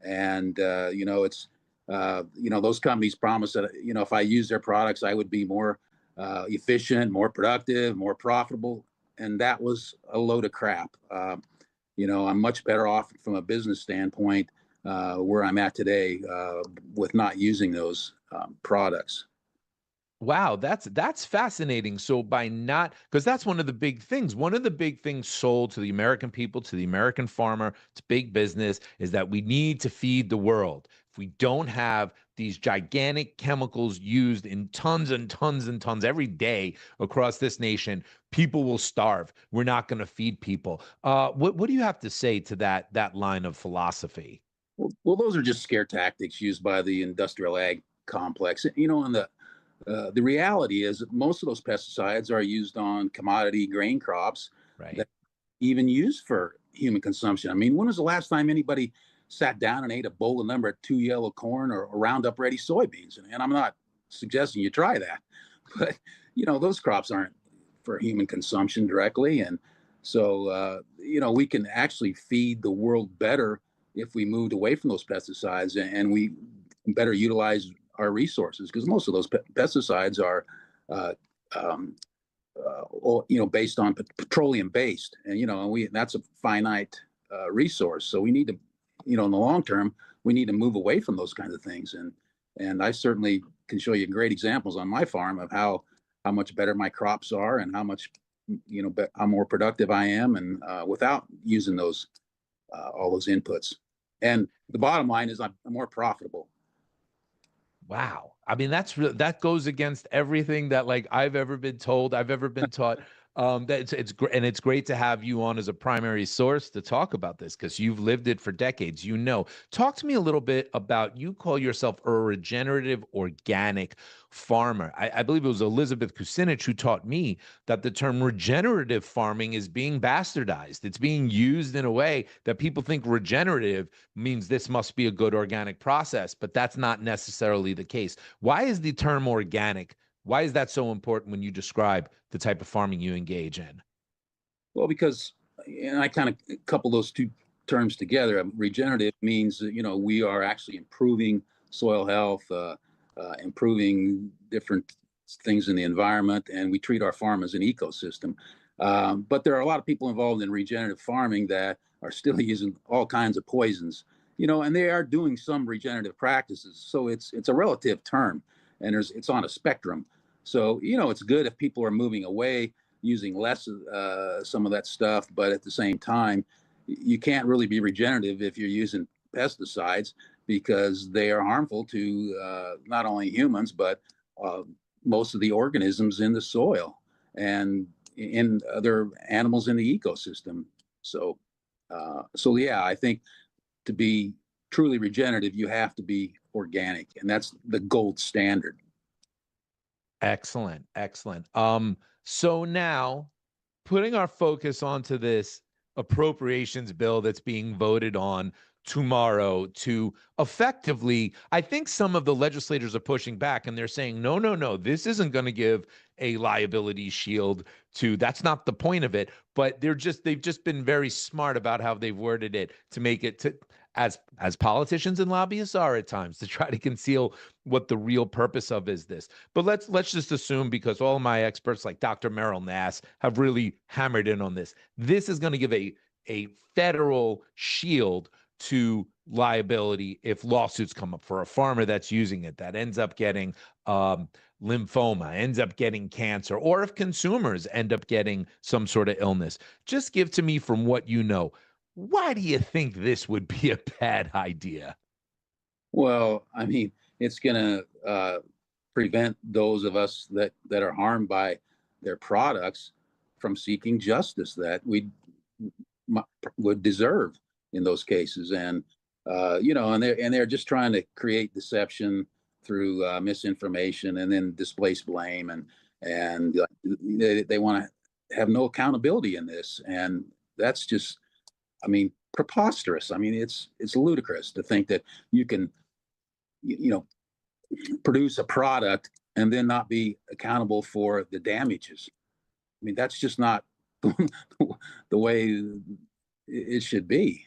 And, it's Those companies promised that, if I use their products, I would be more efficient, more productive, more profitable. And that was a load of crap. I'm much better off from a business standpoint where I'm at today with not using those products. Wow, that's fascinating. So by not, because that's one of the big things sold to the American people, to the American farmer, to big business, is that we need to feed the world. If we don't have these gigantic chemicals used in tons and tons and tons every day across this nation, people will starve. We're not going to feed people. What do you have to say to that line of philosophy? Well, those are just scare tactics used by the industrial ag complex. And the reality is that most of those pesticides are used on commodity grain crops Right. that even used for human consumption. I mean, when was the last time anybody sat down and ate a bowl of number 2 yellow corn or Roundup Ready soybeans? And I'm not suggesting you try that, but those crops aren't for human consumption directly. And so, we can actually feed the world better if we moved away from those pesticides and we better utilize our resources, because most of those pesticides are, based on petroleum based, and that's a finite resource. So we need to, in the long term, we need to move away from those kinds of things. And I certainly can show you great examples on my farm of how much better my crops are and how much, how more productive I am, and without using those all those inputs. And the bottom line is I'm more profitable. Wow. I mean, that goes against everything that I've ever been told, I've ever been taught. That it's great, and it's great to have you on as a primary source to talk about this, because you've lived it for decades. Talk to me a little bit about, you call yourself a regenerative organic farmer. I believe it was Elizabeth Kucinich who taught me that the term regenerative farming is being bastardized. It's being used in a way that people think regenerative means this must be a good organic process, but that's not necessarily the case. Why is the term organic? Why is that so important when you describe the type of farming you engage in? Well, because, and I kind of couple those two terms together. Regenerative means, we are actually improving soil health, improving different things in the environment, and we treat our farm as an ecosystem. But there are a lot of people involved in regenerative farming that are still using all kinds of poisons, and they are doing some regenerative practices. So it's a relative term, and it's on a spectrum. So, it's good if people are moving away, using less some of that stuff, but at the same time, you can't really be regenerative if you're using pesticides, because they are harmful to not only humans, but most of the organisms in the soil and in other animals in the ecosystem. So yeah, I think to be truly regenerative, you have to be organic, and that's the gold standard. Excellent, excellent. So now, putting our focus onto this appropriations bill that's being voted on tomorrow to effectively, I think some of the legislators are pushing back, and they're saying, no, this isn't going to give a liability shield to, that's not the point of it. But they've just been very smart about how they've worded it to make it to, as politicians and lobbyists are at times, to try to conceal what the real purpose of is this. But let's just assume, because all of my experts like Dr. Merrill Nass have really hammered in on this, this is going to give a federal shield to liability if lawsuits come up for a farmer that's using it, that ends up getting lymphoma, ends up getting cancer, or if consumers end up getting some sort of illness. Just give to me, from what you know, why do you think this would be a bad idea? Well, I mean, it's going to prevent those of us that are harmed by their products from seeking justice that we would deserve in those cases. And and they're just trying to create deception through misinformation, and then displace blame, and they want to have no accountability in this. And that's just, I mean, preposterous. I mean, it's ludicrous to think that you can, produce a product and then not be accountable for the damages. I mean, that's just not the way it should be.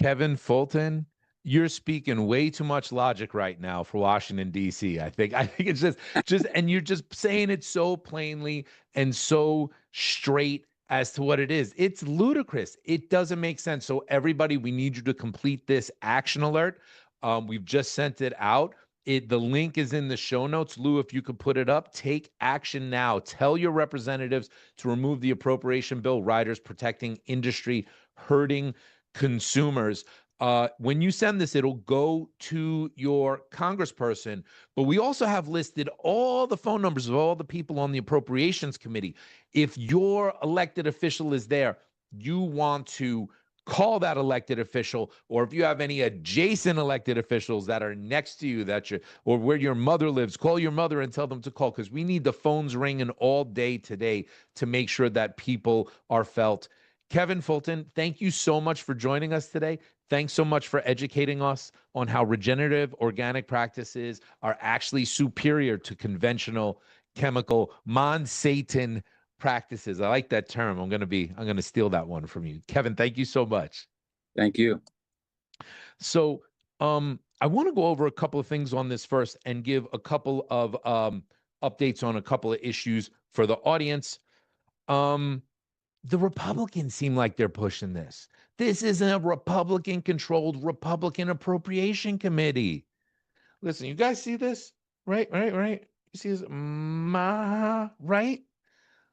Kevin Fulton, you're speaking way too much logic right now for Washington, D.C. I think it's just, and you're just saying it so plainly and so straight as to what it is. It's ludicrous. It doesn't make sense. So everybody, we need you to complete this action alert. We've just sent it out. The link is in the show notes. Lou, if you could put it up, take action now. Tell your representatives to remove the appropriation bill, riders protecting industry, hurting consumers. When you send this, it'll go to your congressperson, but we also have listed all the phone numbers of all the people on the appropriations committee. If your elected official is there, you want to call that elected official, or if you have any adjacent elected officials that are next to you, or where your mother lives, call your mother and tell them to call, because we need the phones ringing all day today to make sure that people are felt. Kevin Fulton, thank you so much for joining us today. Thanks so much for educating us on how regenerative organic practices are actually superior to conventional chemical Monsanto practices. I like that term. I'm going to steal that one from you. Kevin, thank you so much. Thank you. So, I want to go over a couple of things on this first and give a couple of updates on a couple of issues for the audience. The Republicans seem like they're pushing this. This is a Republican-controlled Republican Appropriation Committee. Listen, you guys see this? Right. You see this? Maha, right?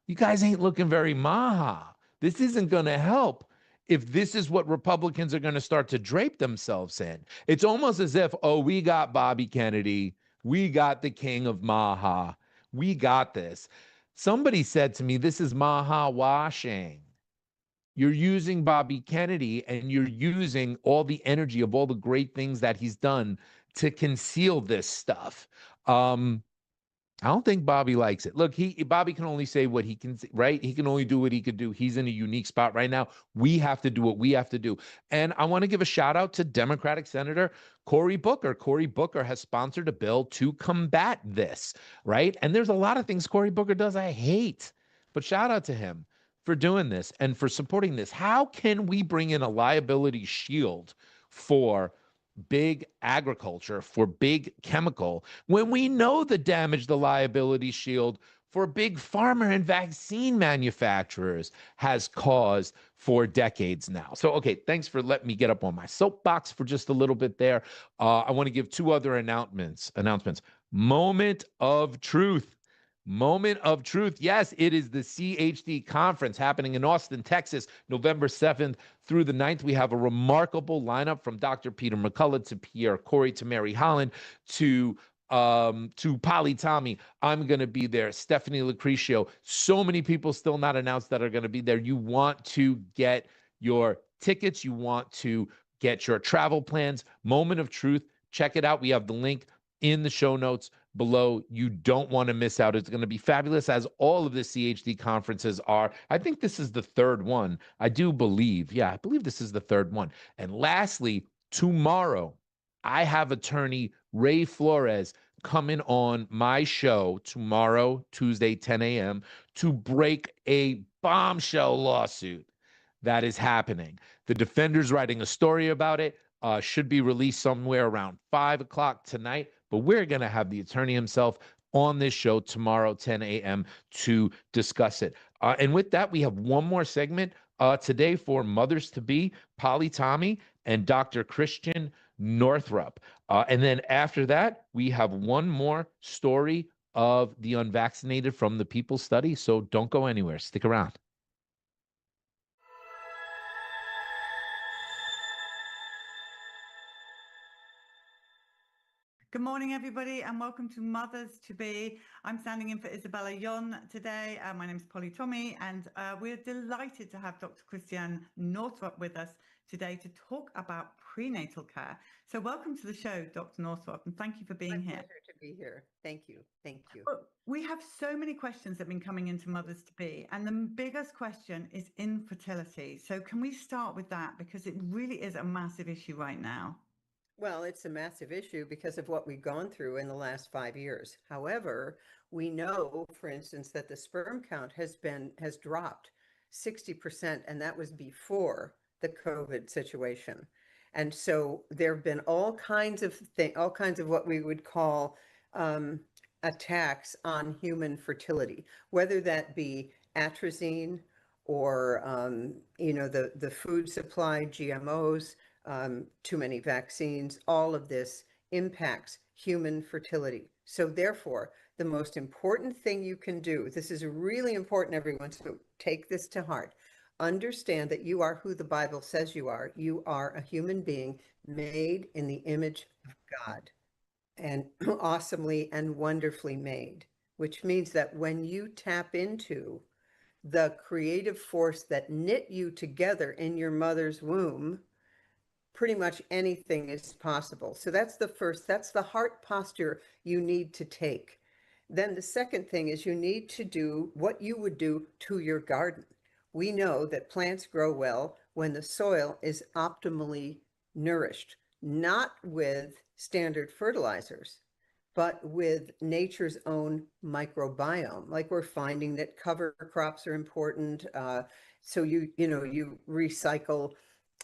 You guys ain't looking very maha. This isn't going to help if this is what Republicans are going to start to drape themselves in. It's almost as if, oh, we got Bobby Kennedy. We got the king of maha. We got this. Somebody said to me, this is maha washing. You're using Bobby Kennedy and you're using all the energy of all the great things that he's done to conceal this stuff. I don't think Bobby likes it. Look, Bobby can only say what he can, right? He can only do what he could do. He's in a unique spot right now. We have to do what we have to do. And I want to give a shout out to Democratic Senator Cory Booker. Cory Booker has sponsored a bill to combat this, right? And there's a lot of things Cory Booker does I hate, but shout out to him for doing this and for supporting this. How can we bring in a liability shield for big agriculture, for big chemical, when we know the damage the liability shield for big pharma and vaccine manufacturers has caused for decades now? So, okay, thanks for letting me get up on my soapbox for just a little bit there. I want to give two other announcements. Moment of truth. Moment of truth. Yes, it is the CHD conference happening in Austin, Texas, November 7th through the 9th. We have a remarkable lineup from Dr. Peter McCullough to Pierre Corey to Mary Holland to Polly Tommy. I'm going to be there. Stephanie Lucretio. So many people still not announced that are going to be there. You want to get your tickets. You want to get your travel plans. Moment of truth. Check it out. We have the link in the show notes below. You don't want to miss out. It's going to be fabulous, as all of the CHD conferences are. I think this is the third one. I believe this is the third one. And lastly, tomorrow, I have attorney Ray Flores coming on my show tomorrow, Tuesday, 10 a.m., to break a bombshell lawsuit that is happening. The defender's writing a story about it. Should be released somewhere around 5 o'clock tonight. But we're going to have the attorney himself on this show tomorrow, 10 a.m., to discuss it. And with that, we have one more segment today for mothers-to-be, Polly Tommy and Dr. Christian Northrup. And then after that, we have one more story of the unvaccinated from the People Study. So don't go anywhere. Stick around. Good morning, everybody, and welcome to Mothers to Be. I'm standing in for Isabella Yon today. My name is Polly Tommy, and we're delighted to have Dr. Christian Northrup with us today to talk about prenatal care. So welcome to the show, Dr. Northrup, and thank you for being here. My pleasure to be here. Thank you. Thank you. We have so many questions that have been coming into Mothers to Be, and the biggest question is infertility. So can we start with that, because it really is a massive issue right now? Well, it's a massive issue because of what we've gone through in the last 5 years. However, we know, for instance, that the sperm count has dropped 60%, and that was before the COVID situation. And so there have been all kinds of what we would call attacks on human fertility, whether that be atrazine or the food supply, GMOs, too many vaccines. All of this impacts human fertility. So therefore, the most important thing you can do, this is really important, everyone, so take this to heart. Understand that you are who the Bible says you are. You are a human being made in the image of God and awesomely and wonderfully made, which means that when you tap into the creative force that knit you together in your mother's womb, pretty much anything is possible. So that's the heart posture you need to take. Then the second thing is you need to do what you would do to your garden. We know that plants grow well when the soil is optimally nourished, not with standard fertilizers, but with nature's own microbiome. Like we're finding that cover crops are important. So you recycle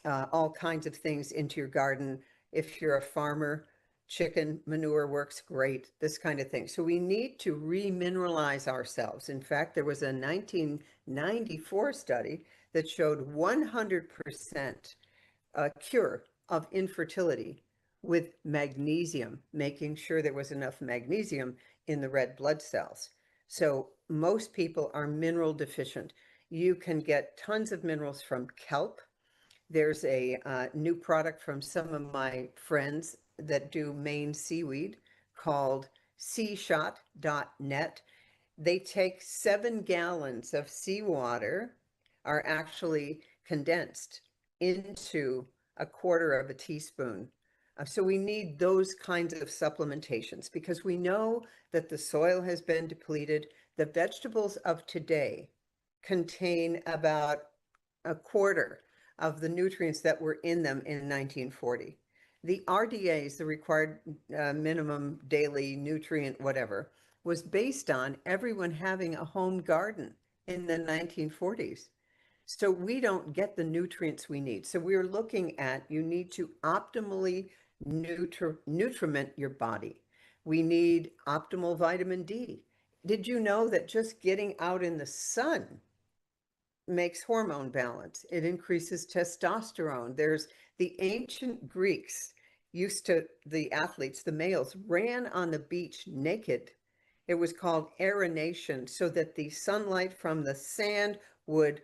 all kinds of things into your garden. If you're a farmer, chicken manure works great, this kind of thing. So we need to remineralize ourselves. In fact, there was a 1994 study that showed 100% cure of infertility with magnesium, making sure there was enough magnesium in the red blood cells. So most people are mineral deficient. You can get tons of minerals from kelp. There's a new product from some of my friends that do Maine seaweed called seashot.net. They take 7 gallons of seawater, are actually condensed into a quarter of a teaspoon. So we need those kinds of supplementations because we know that the soil has been depleted. The vegetables of today contain about a quarter of the nutrients that were in them in 1940. The RDAs, the required minimum daily nutrient whatever, was based on everyone having a home garden in the 1940s. So we don't get the nutrients we need. So we're looking at, you need to optimally nutriment your body. We need optimal vitamin D. Did you know that just getting out in the sun makes hormone balance? It increases testosterone. There's the ancient Greeks used to, the athletes, the males, ran on the beach naked. It was called aeronation, so that the sunlight from the sand would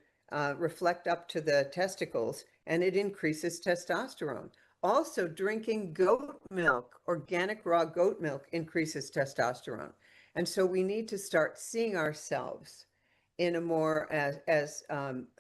reflect up to the testicles, and it increases testosterone. Also, drinking goat milk, organic raw goat milk, increases testosterone. And so we need to start seeing ourselves in a more as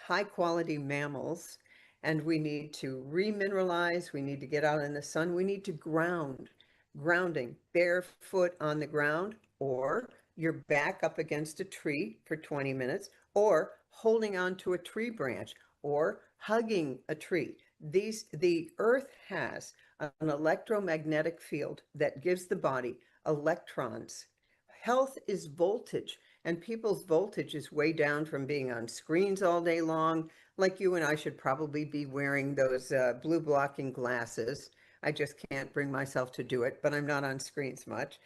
high quality mammals, and we need to remineralize. We need to get out in the sun. We need to grounding, barefoot on the ground, or your back up against a tree for 20 minutes, or holding on to a tree branch, or hugging a tree. The earth has an electromagnetic field that gives the body electrons. Health is voltage, and people's voltage is way down from being on screens all day long. Like you and I should probably be wearing those blue blocking glasses. I just can't bring myself to do it, but I'm not on screens much.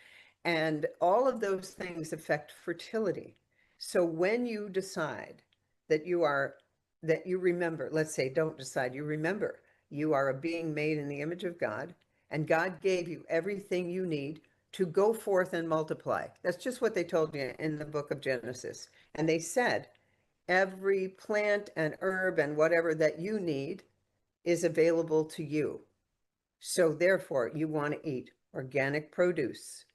And all of those things affect fertility. So when you decide that you remember, let's say, don't decide, you remember you are a being made in the image of God, and God gave you everything you need to go forth and multiply. That's just what they told you in the book of Genesis. And they said, every plant and herb and whatever that you need is available to you. So therefore, you want to eat organic produce,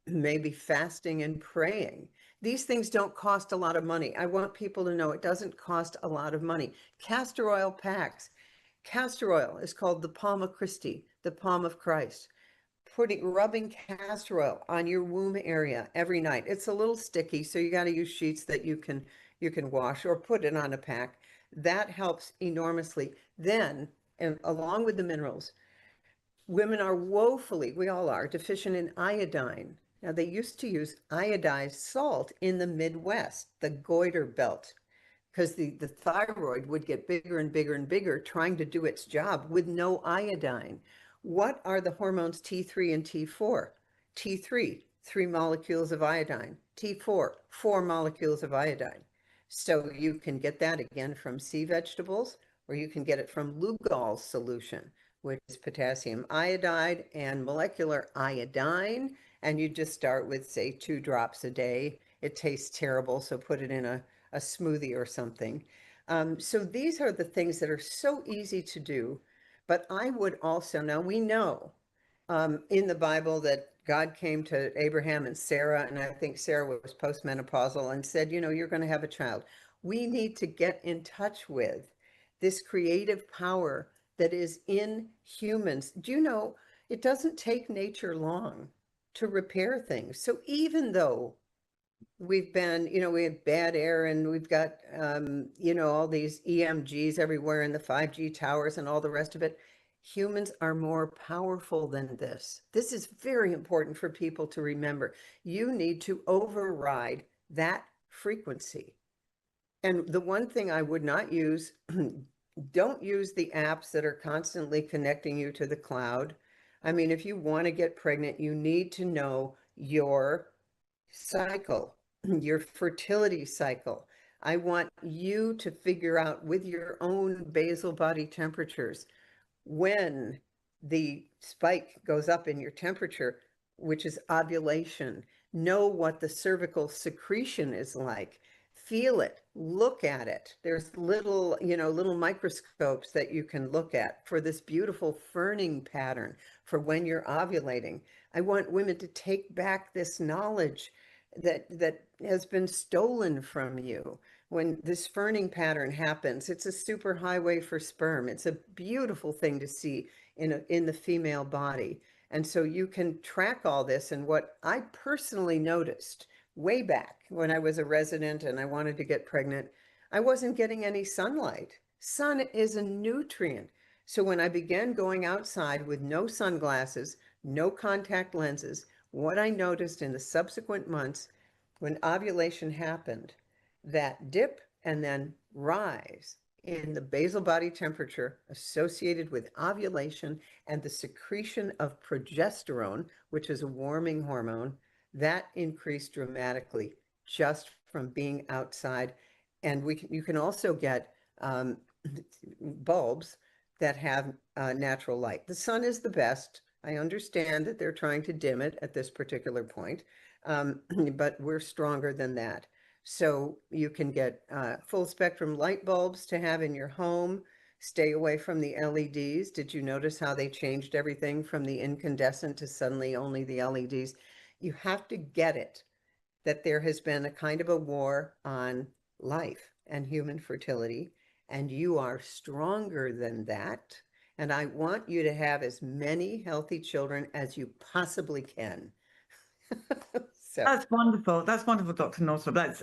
maybe fasting and praying. These things don't cost a lot of money. I want people to know it doesn't cost a lot of money. Castor oil packs. Castor oil is called the palm of Christi, the palm of Christ. Rubbing castor oil on your womb area every night. It's a little sticky, so you got to use sheets that you can wash, or put it on a pack. That helps enormously. Then, and along with the minerals, women are woefully, we all are, deficient in iodine. Now, they used to use iodized salt in the Midwest, the goiter belt. because the thyroid would get bigger and bigger and bigger trying to do its job with no iodine. What are the hormones T3 and T4? T3, 3 molecules of iodine. T4, 4 molecules of iodine. So you can get that again from sea vegetables, or you can get it from Lugol solution, which is potassium iodide and molecular iodine. And you just start with, say, 2 drops a day. It tastes terrible, so put it in a smoothie or something. So these are the things that are so easy to do. But I would also, now we know in the Bible that God came to Abraham and Sarah, and I think Sarah was postmenopausal, and said, you know, you're going to have a child. We need to get in touch with this creative power that is in humans. Do you know, it doesn't take nature long to repair things. So even though we've been, you know, we have bad air and we've got, you know, all these EMGs everywhere and the 5G towers and all the rest of it, humans are more powerful than this. This is very important for people to remember. You need to override that frequency. And the one thing I would not use, don't use the apps that are constantly connecting you to the cloud. I mean, if you want to get pregnant, you need to know your cycle, your fertility cycle. I want you to figure out with your own basal body temperatures when the spike goes up in your temperature, which is ovulation. Know what the cervical secretion is like. Feel it, look at it. There's little, you know, little microscopes that you can look at for this beautiful ferning pattern for when you're ovulating. I want women to take back this knowledge that has been stolen from you. When this ferning pattern happens, it's a super highway for sperm. It's a beautiful thing to see in the female body. And so you can track all this. And what I personally noticed way back when I was a resident and I wanted to get pregnant, I wasn't getting any sunlight. Sun is a nutrient. So when I began going outside with no sunglasses, no contact lenses, what I noticed in the subsequent months when ovulation happened, that dip and then rise in the basal body temperature associated with ovulation and the secretion of progesterone, which is a warming hormone, that increased dramatically just from being outside. And you can also get bulbs that have natural light. The sun is the best. I understand that they're trying to dim it at this particular point, but we're stronger than that. So you can get full spectrum light bulbs to have in your home. Stay away from the LEDs. Did you notice how they changed everything from the incandescent to suddenly only the LEDs? You have to get it that there has been a kind of a war on life and human fertility, and you are stronger than that. And I want you to have as many healthy children as you possibly can. So. That's wonderful. That's wonderful, Dr. Northrop.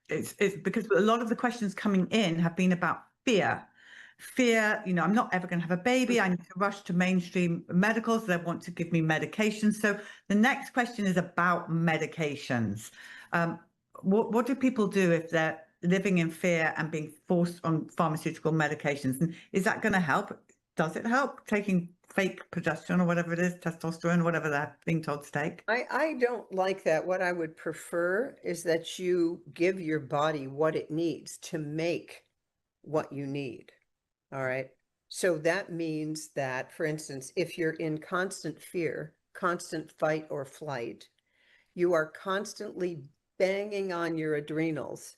It's because a lot of the questions coming in have been about fear. Fear, you know, I'm not ever going to have a baby. I need to rush to mainstream medical, so they want to give me medications. So the next question is about medications. What do people do if they're living in fear and being forced on pharmaceutical medications? And is that going to help? Does it help taking fake progesterone or whatever it is, testosterone, whatever they're being told to take? I don't like that. What I would prefer is that you give your body what it needs to make what you need. All right. So that means that, for instance, if you're in constant fear, constant fight or flight, you are constantly banging on your adrenals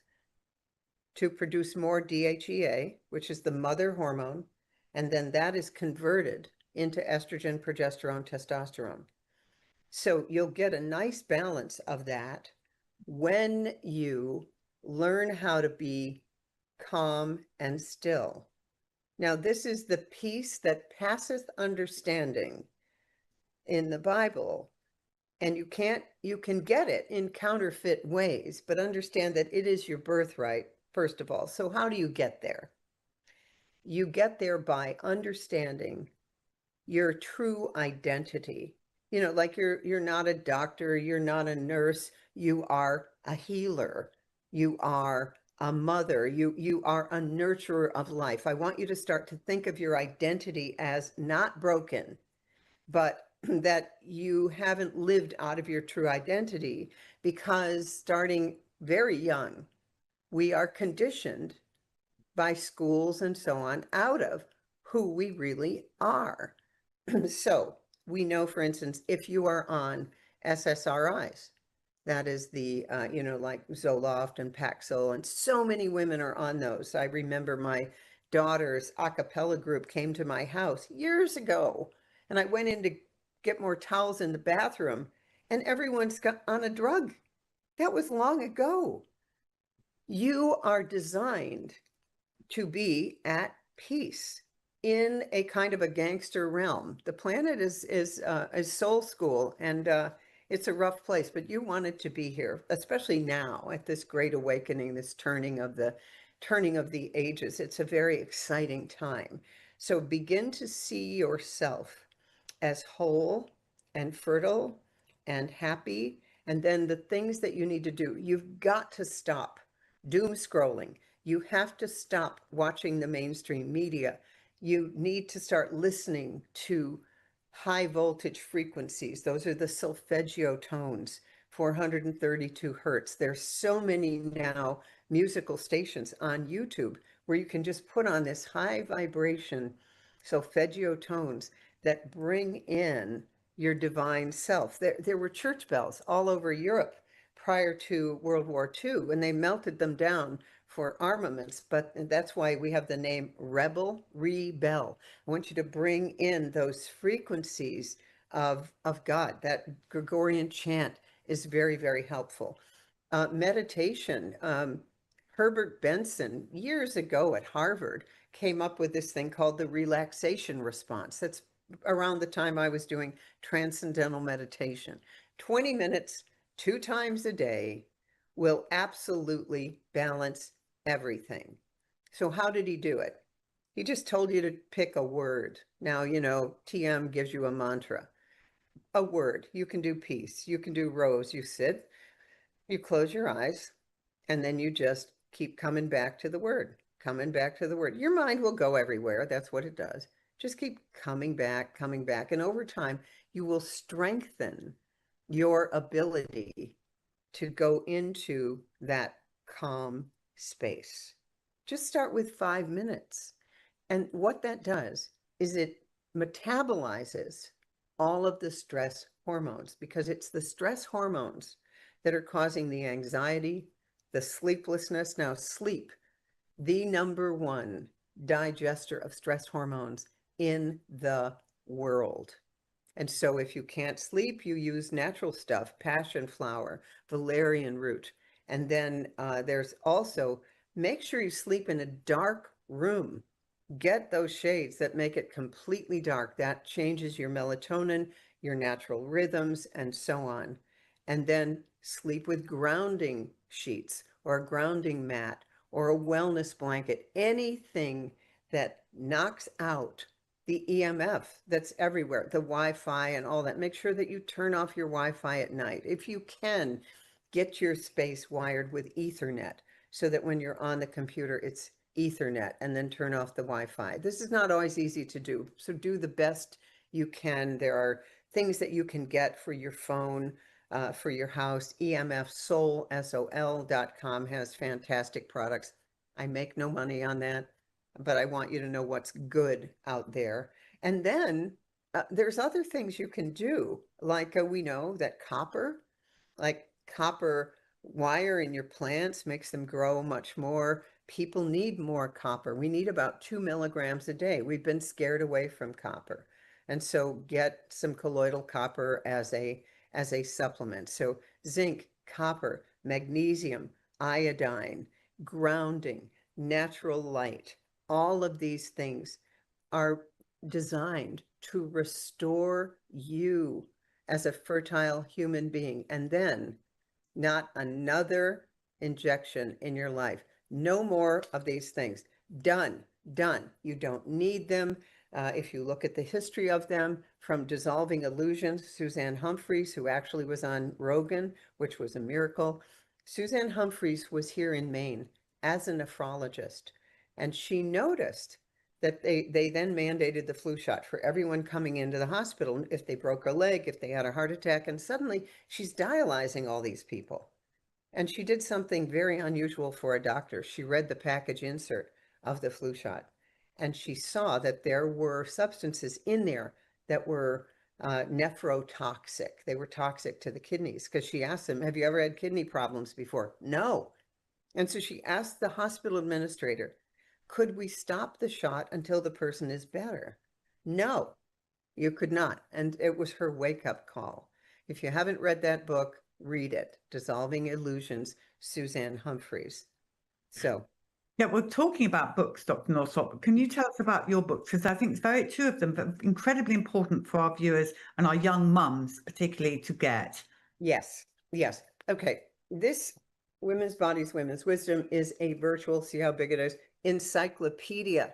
to produce more DHEA, which is the mother hormone, and then that is converted into estrogen, progesterone, testosterone. So you'll get a nice balance of that when you learn how to be calm and still. Now, this is the peace that passeth understanding in the Bible. And you can get it in counterfeit ways, but understand that it is your birthright, first of all. So how do you get there? You get there by understanding your true identity. You know, like you're not a doctor, you're not a nurse, you are a healer, you are a mother. You are a nurturer of life. I want you to start to think of your identity as not broken, but that you haven't lived out of your true identity, because starting very young, we are conditioned by schools and so on out of who we really are. So we know, for instance, if you are on SSRIs, that is the, like Zoloft and Paxil, and so many women are on those. I remember my daughter's a cappella group came to my house years ago, and I went in to get more towels in the bathroom, and everyone's got on a drug. That was long ago. You are designed to be at peace in a kind of a gangster realm. The planet is soul school, and it's a rough place, but you wanted to be here, especially now at this great awakening, this turning of the ages. It's a very exciting time. So begin to see yourself as whole and fertile and happy. And then the things that you need to do, you've got to stop doom scrolling. You have to stop watching the mainstream media. You need to start listening to high voltage frequencies. Those are the solfeggio tones, 432 hertz. There's so many now musical stations on YouTube where you can just put on this high vibration solfeggio tones that bring in your divine self. There were church bells all over Europe prior to World War II, and they melted them down for armaments, but that's why we have the name rebel. I want you to bring in those frequencies of God. That Gregorian chant is very, very helpful. Meditation. Herbert Benson, years ago at Harvard, came up with this thing called the relaxation response. That's around the time I was doing transcendental meditation. 20 minutes, 2 times a day, will absolutely balance everything. So how did he do it? He just told you to pick a word. Now, TM gives you a mantra. A word. You can do peace. You can do rose. You sit, you close your eyes, and then you just keep coming back to the word, coming back to the word. Your mind will go everywhere. That's what it does. Just keep coming back. And over time, you will strengthen your ability to go into that calm space. Just start with 5 minutes. And what that does is it metabolizes all of the stress hormones, because it's the stress hormones that are causing the anxiety, the sleeplessness. Now, sleep, the number one digester of stress hormones in the world. And so if you can't sleep, you use natural stuff, passion flower, valerian root. And then there's also, make sure you sleep in a dark room. Get those shades that make it completely dark. That changes your melatonin, your natural rhythms, and so on. And then sleep with grounding sheets or a grounding mat or a wellness blanket, anything that knocks out the EMF that's everywhere, the Wi-Fi and all that. Make sure that you turn off your Wi-Fi at night. If you can, get your space wired with Ethernet so that when you're on the computer, it's Ethernet, and then turn off the Wi-Fi. This is not always easy to do, so do the best you can. There are things that you can get for your phone, for your house. EMFSol.com has fantastic products. I make no money on that, but I want you to know what's good out there. And then there's other things you can do, like we know that copper wire in your plants makes them grow much more. People need more copper. We need about 2 milligrams a day. We've been scared away from copper. And so get some colloidal copper as a supplement. So zinc, copper, magnesium, iodine, grounding, natural light, all of these things are designed to restore you as a fertile human being. And then not another injection in your life. No more of these things. Done. You don't need them. If you look at the history of them, from dissolving illusions, Suzanne Humphreys, who actually was on Rogan, which was a miracle. Suzanne Humphreys was here in Maine as a nephrologist. And she noticed that they then mandated the flu shot for everyone coming into the hospital if they broke a leg, if they had a heart attack, and suddenly she's dialyzing all these people. And she did something very unusual for a doctor. She read the package insert of the flu shot, and she saw that there were substances in there that were nephrotoxic. They were toxic to the kidneys, because she asked them, have you ever had kidney problems before? No. And so she asked the hospital administrator, could we stop the shot until the person is better? No, you could not. And it was her wake-up call. If you haven't read that book, read it. Dissolving Illusions, Suzanne Humphreys. So. Yeah, we're talking about books, Dr. Northrup. Can you tell us about your books? Because I think it's two of them, but incredibly important for our viewers and our young mums, particularly, to get. Yes, yes. Okay. This Women's Bodies, Women's Wisdom is a virtual, see how big it is, encyclopedia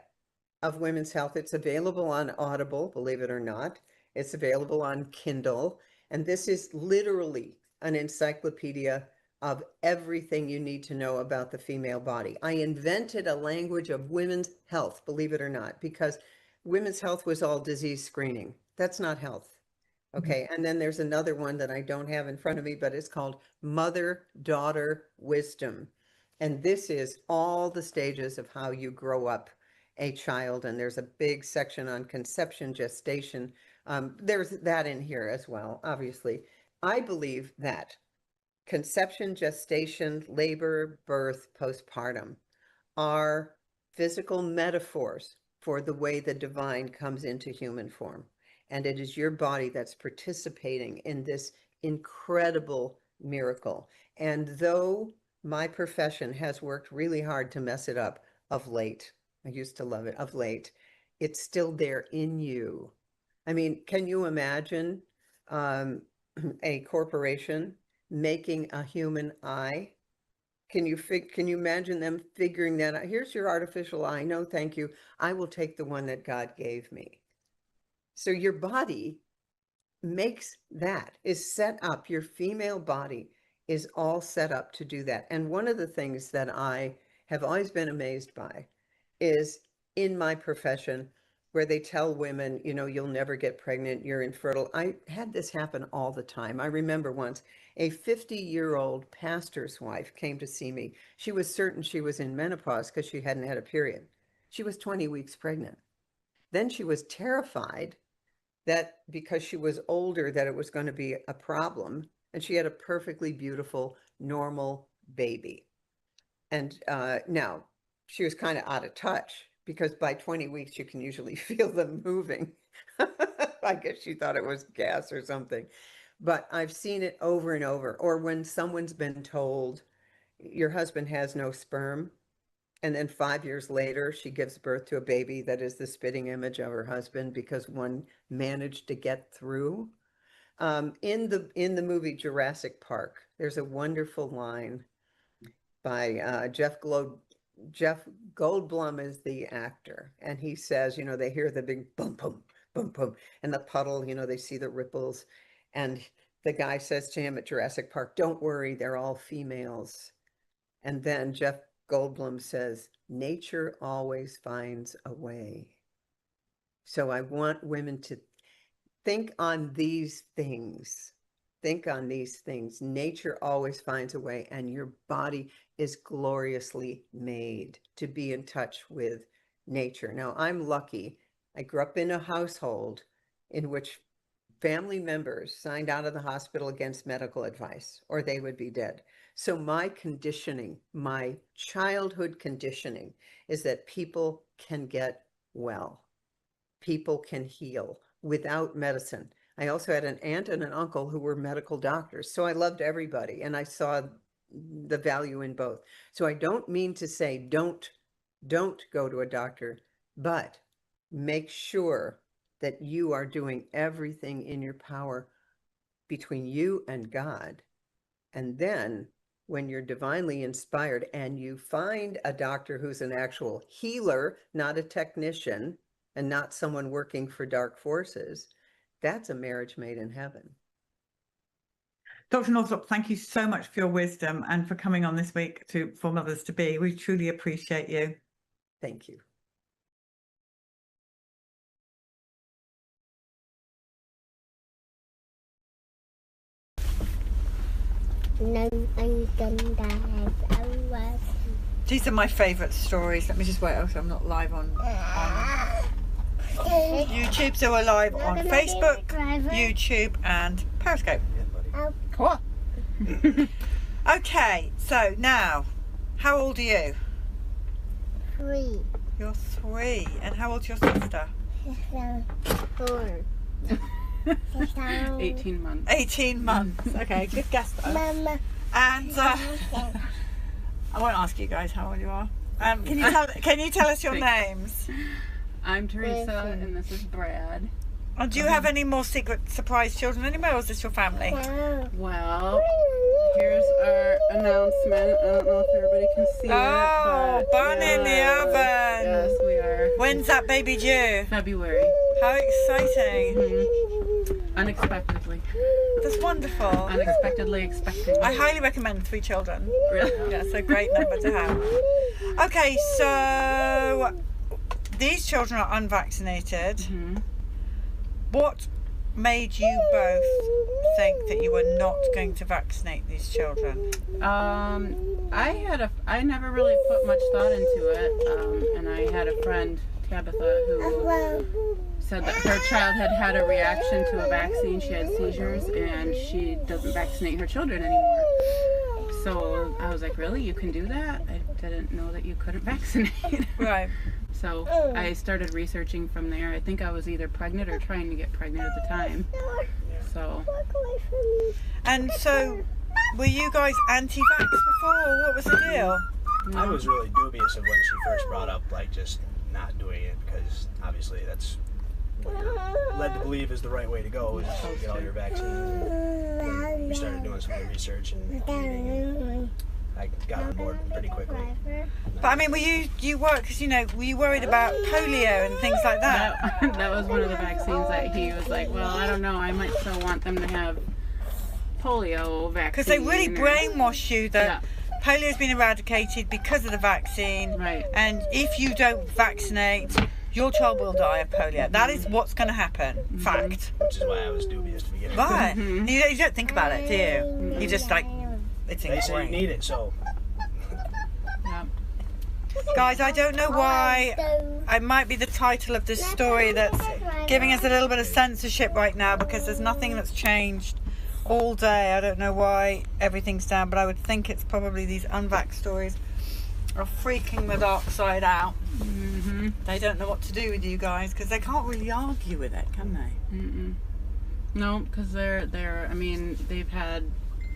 of women's health. It's available on Audible, believe it or not. It's available on Kindle. And this is literally an encyclopedia of everything you need to know about the female body. I invented a language of women's health, believe it or not, because women's health was all disease screening. That's not health. Okay. And then there's another one that I don't have in front of me, but it's called Mother-Daughter Wisdom. And this is all the stages of how you grow up a child. And there's a big section on conception, gestation. There's that in here as well, obviously. I believe that conception, gestation, labor, birth, postpartum are physical metaphors for the way the divine comes into human form. And it is your body that's participating in this incredible miracle. And though my profession has worked really hard to mess it up of late, I used to love it, of late, it's still there in you. I mean, can you imagine a corporation making a human eye? Can you imagine them figuring that out? Here's your artificial eye. No, thank you. I will take the one that God gave me. So your body makes that, is set up. Your female body is all set up to do that. And one of the things that I have always been amazed by is in my profession, where they tell women, you know, you'll never get pregnant, you're infertile. I had this happen all the time. I remember once a 50-year-old pastor's wife came to see me. She was certain she was in menopause because she hadn't had a period. She was 20 weeks pregnant. Then she was terrified that because she was older, that it was going to be a problem. And she had a perfectly beautiful, normal baby. And now she was kind of out of touch, because by 20 weeks, you can usually feel them moving. I guess she thought it was gas or something. But I've seen it over and over. Or when someone's been told, your husband has no sperm, and then 5 years later, she gives birth to a baby that is the spitting image of her husband because one managed to get through. In the movie Jurassic Park, there's a wonderful line by Jeff Goldblum is the actor, and he says, you know, they hear the big boom, boom, boom, boom, and the puddle, you know, they see the ripples, and the guy says to him at Jurassic Park, don't worry, they're all females. And then Jeff Goldblum says, nature always finds a way. So I want women to think on these things. Think on these things. Nature always finds a way, and your body is gloriously made to be in touch with nature. Now, I'm lucky. I grew up in a household in which family members signed out of the hospital against medical advice, or they would be dead. So my conditioning, my childhood conditioning, is that people can get well. People can heal without medicine. I also had an aunt and an uncle who were medical doctors. So I loved everybody, and I saw the value in both. So I don't mean to say don't go to a doctor, but make sure that you are doing everything in your power between you and God. And then when you're divinely inspired and you find a doctor who's an actual healer, not a technician, and not someone working for dark forces, that's a marriage made in heaven. Dr. Northrop, thank you so much for your wisdom and for coming on this week for Mothers to Be. We truly appreciate you. Thank you. These are my favourite stories. Let me just wait out so I'm not live on YouTube. So we're live on Facebook, YouTube and Periscope. Cool. Okay, so now, how old are you? 3. You're 3. And how old's your sister? 4. 18 months. 18 months. Okay, good guess though. Mama. And I won't ask you guys how old you are. Can you tell us your names? I'm Teresa, and this is Brad. And do you have any more secret surprise children anywhere, or is this your family? Well, here's our announcement. I don't know if everybody can see it. Oh, bun in the oven. Yes, we are. When's that baby due? February. How exciting. Unexpectedly. That's wonderful. Unexpectedly expecting. I highly recommend 3 children. Really? Yeah, it's a great number to have. Okay, so these children are unvaccinated. What made you both think that you were not going to vaccinate these children? I never really put much thought into it, and I had a friend, Tabitha, who said that her child had a reaction to a vaccine. She had seizures, and she doesn't vaccinate her children anymore. So I was like, really? You can do that? I didn't know that you couldn't vaccinate. Right. So I started researching from there. I think I was either pregnant or trying to get pregnant at the time. So. And so, were you guys anti-vax before, or what was the deal? I was really dubious of when she first brought up, like, just not doing it, because obviously that's what you're led to believe is the right way to go, is to get all your vaccines. And when we started doing some of the research and reading, and I got on board pretty quickly. But I mean, were you worried, because were you worried about polio and things like that? That was one of the vaccines that he was like, well, I don't know, I might still want them to have polio vaccine. Because they really brainwash you that polio has been eradicated because of the vaccine. Right. And if you don't vaccinate, your child will die of polio. That is what's going to happen. Fact. Which is why I was dubious to begin with. Right. You don't think about it, do you? You just like, it's in They your say you brain. need it, so. Guys, I don't know why. It might be the title of this story that's giving us a little bit of censorship right now, because there's nothing that's changed all day. I don't know why everything's down, but I would think it's probably these unvax stories are freaking the dark side out. They don't know what to do with you guys, because they can't really argue with it, can they? No, because I mean, they've had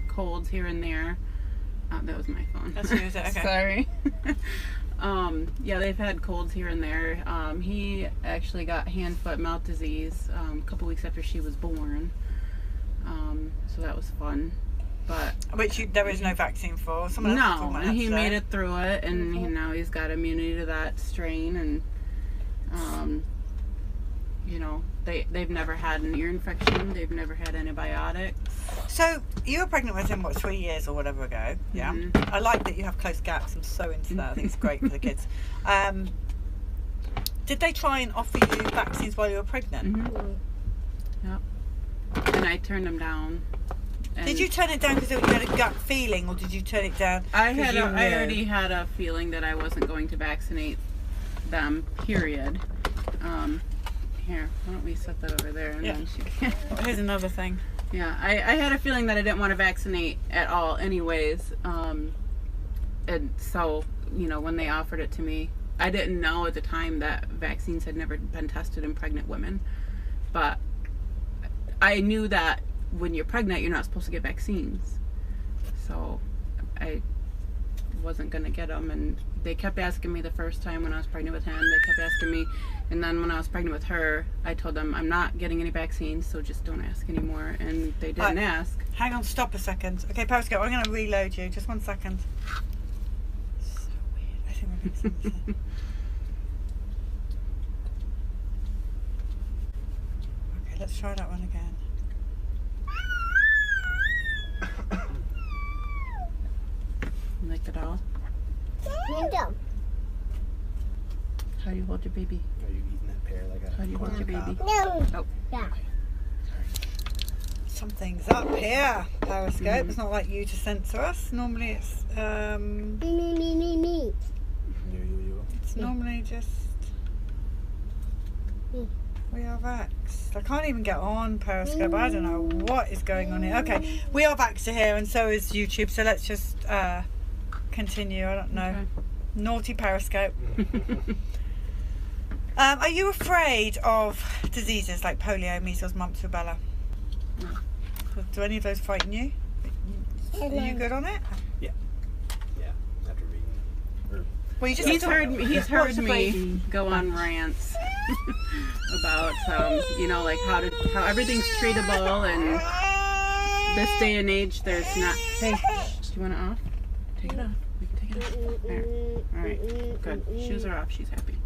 colds here and there. That was my phone. That's yours, okay. Sorry. Yeah, they've had colds here and there. He actually got hand, foot, mouth disease a couple weeks after she was born. So that was fun. But which there is no vaccine for. No, and he made it through it, and now he's got immunity to that strain, and they've never had an ear infection. They've never had antibiotics. So you were pregnant with him, 3 years or whatever ago? Yeah. I like that you have close gaps. I'm so into that. I think it's great for the kids. Did they try and offer you vaccines while you were pregnant? Yep. And I turned them down. Did you turn it down because you had a gut feeling, or did you turn it down? I already had a feeling that I wasn't going to vaccinate them. Period. Here, why don't we set that over there, and then she can. Here's another thing. Yeah, I had a feeling that I didn't want to vaccinate at all, anyways. And so, when they offered it to me, I didn't know at the time that vaccines had never been tested in pregnant women, but I knew that when you're pregnant, you're not supposed to get vaccines. So I wasn't going to get them, and they kept asking me the first time when I was pregnant with him. They kept asking me, and then when I was pregnant with her, I told them I'm not getting any vaccines, so just don't ask anymore, and they didn't ask. Hang on, stop a second. Okay, Periscope, I'm going to reload you. Just 1 second. So weird. I think we're doing something. Okay, let's try that one again. like the doll? No. How do you hold your baby? Are you eating that pear like a How do you hold your baby? No. Oh. Yeah. Something's up here, Periscope. It's not like you to censor us. Normally it's Me. it's normally just We Are Vaxxed. I can't even get on Periscope. I don't know what is going on here. Okay, We Are Vaxxed are here, and so is YouTube. So let's just continue. I don't know. Okay. Naughty Periscope. Are you afraid of diseases like polio, measles, mumps, rubella? No. Do any of those frighten you? Are you good on it? Yeah. After reading. Well, you just He's talk- heard What's the me go on rants about like how everything's treatable, and this day and age there's not. Hey, do you want it off? Take it off. We can take it off. There. All right. Good. Shoes are off. She's happy.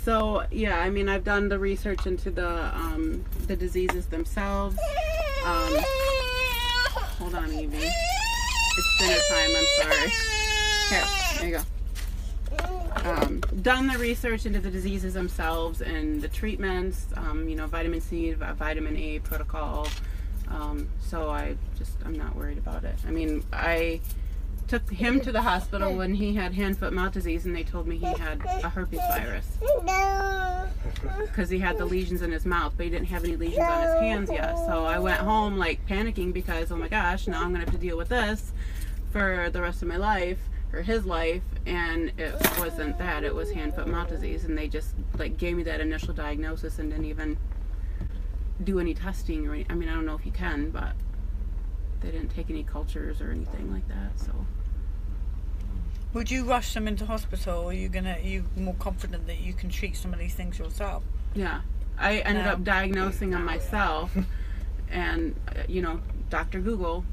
So yeah, I mean, I've done the research into the diseases themselves. Hold on, Evie. It's dinner time. I'm sorry. Here, there you go. Done the research into the diseases themselves and the treatments. Vitamin C, vitamin A protocol. So I'm not worried about it. I mean, I took him to the hospital when he had hand, foot, mouth disease, and they told me he had a herpes virus because he had the lesions in his mouth, but he didn't have any lesions on his hands yet. So I went home like panicking because, oh my gosh, now I'm gonna have to deal with this for the rest of my life, or his life. And it wasn't that, it was hand, foot, mouth disease, and they just like gave me that initial diagnosis and didn't even do any testing or I mean, I don't know if you can, but they didn't take any cultures or anything like that. So Would you rush them into hospital, or are you more confident that you can treat some of these things yourself? yeah, I ended up diagnosing him myself, and Dr. Google,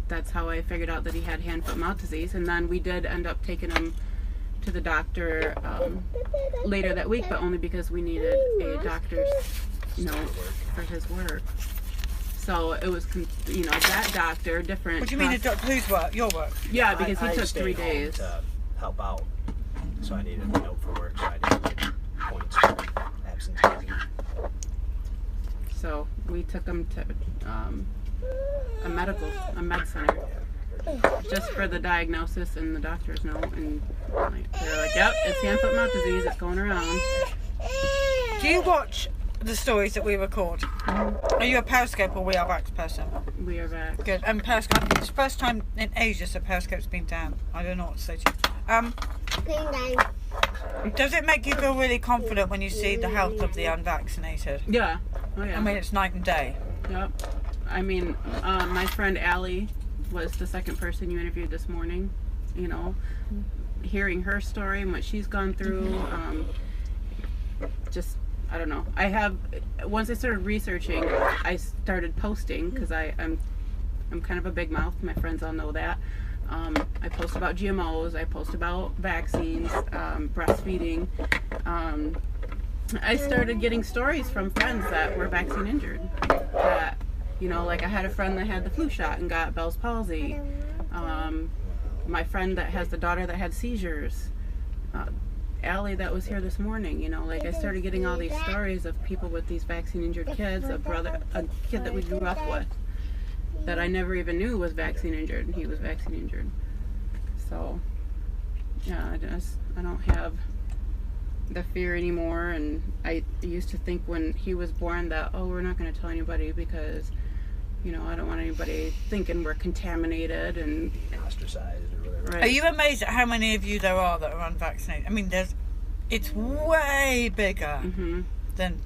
that's how I figured out that he had hand, foot, mouth disease. And then we did end up taking him to the doctor later that week, but only because we needed a doctor's note for his work. So it was, that doctor, different. What do you mean a doctor? Whose work? Your work? Yeah, because he I took stayed 3 home days. to help out, so I needed a note for work, so I didn't get points for absenteeism. So we took him to a med center, just for the diagnosis and the doctor's note. And they're like, yep, it's hand, foot, mouth disease. It's going around. Do you watch the stories that we record? Are you a Periscope or We Are Vaxxed person? We Are Vaxxed. Good. And Periscope, it's the first time in ages that Periscope's been down. I don't know what to say to you. Does it make you feel really confident when you see the health of the unvaccinated? Yeah. Oh yeah. I mean, it's night and day. Yep. I mean, my friend Allie was the second person you interviewed this morning. Hearing her story and what she's gone through, I don't know. Once I started researching, I started posting because I'm kind of a big mouth. My friends all know that. I post about GMOs. I post about vaccines, breastfeeding. I started getting stories from friends that were vaccine injured. That, like I had a friend that had the flu shot and got Bell's palsy. My friend that has the daughter that had seizures. Allie that was here this morning, I started getting all these stories of people with these vaccine injured kids. A kid that we grew up with that I never even knew was vaccine injured, and he was vaccine injured. So yeah, I don't have the fear anymore. And I used to think when he was born that, we're not going to tell anybody because I don't want anybody thinking we're contaminated and Ostracized or whatever. Right. Are you amazed at how many of you there are that are unvaccinated? I mean, it's way bigger than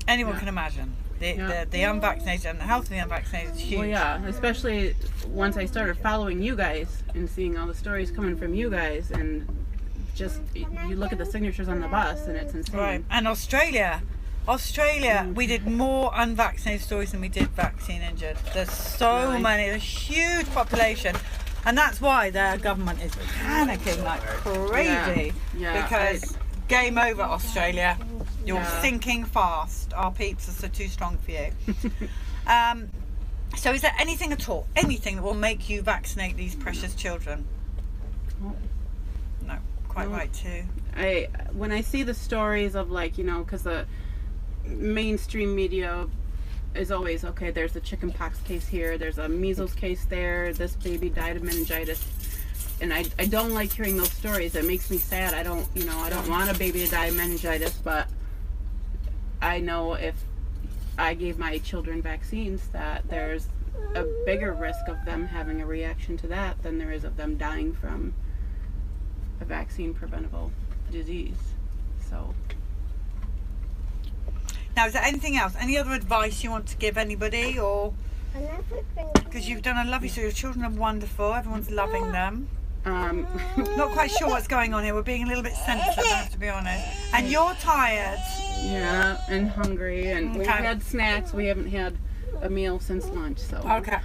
anyone can imagine. The unvaccinated and the health of the unvaccinated is huge. Well, yeah, especially once I started following you guys and seeing all the stories coming from you guys, and just you look at the signatures on the bus and it's insane. Right. And Australia, we did more unvaccinated stories than we did vaccine injured. There's so many, a huge population. And that's why their government is panicking like crazy. Yeah. Because game over, Australia. You're sinking fast. Our peeps are so too strong for you. So is there anything at all, anything that will make you vaccinate these precious children? No, quite right too. When I see the stories of, like, you know, because the mainstream media is always, okay, there's a chickenpox case here, there's a measles case there, this baby died of meningitis. And I don't like hearing those stories. It makes me sad. I don't want a baby to die of meningitis, but I know if I gave my children vaccines that there's a bigger risk of them having a reaction to that than there is of them dying from a vaccine preventable disease. So now, is there anything else? Any other advice you want to give anybody, or because you've done a lovely, so your children are wonderful, everyone's loving them. Not quite sure what's going on here. We're being a little bit sensitive, I have to be honest. And you're tired. Yeah, and hungry, and we've had snacks. We haven't had a meal since lunch, so okay.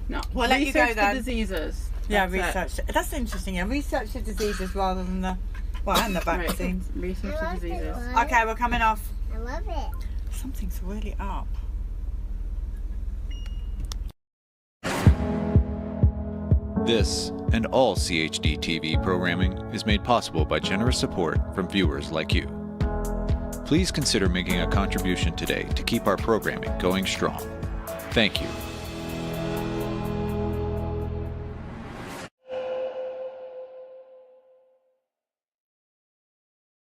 No, We'll let you go then. The diseases. Yeah, That's research. That's interesting. Yeah, research the diseases rather than the and the vaccines. Right. Research the diseases. Okay, we're coming off. I love it. Something's really up. This and all CHD TV programming is made possible by generous support from viewers like you. Please consider making a contribution today to keep our programming going strong. Thank you.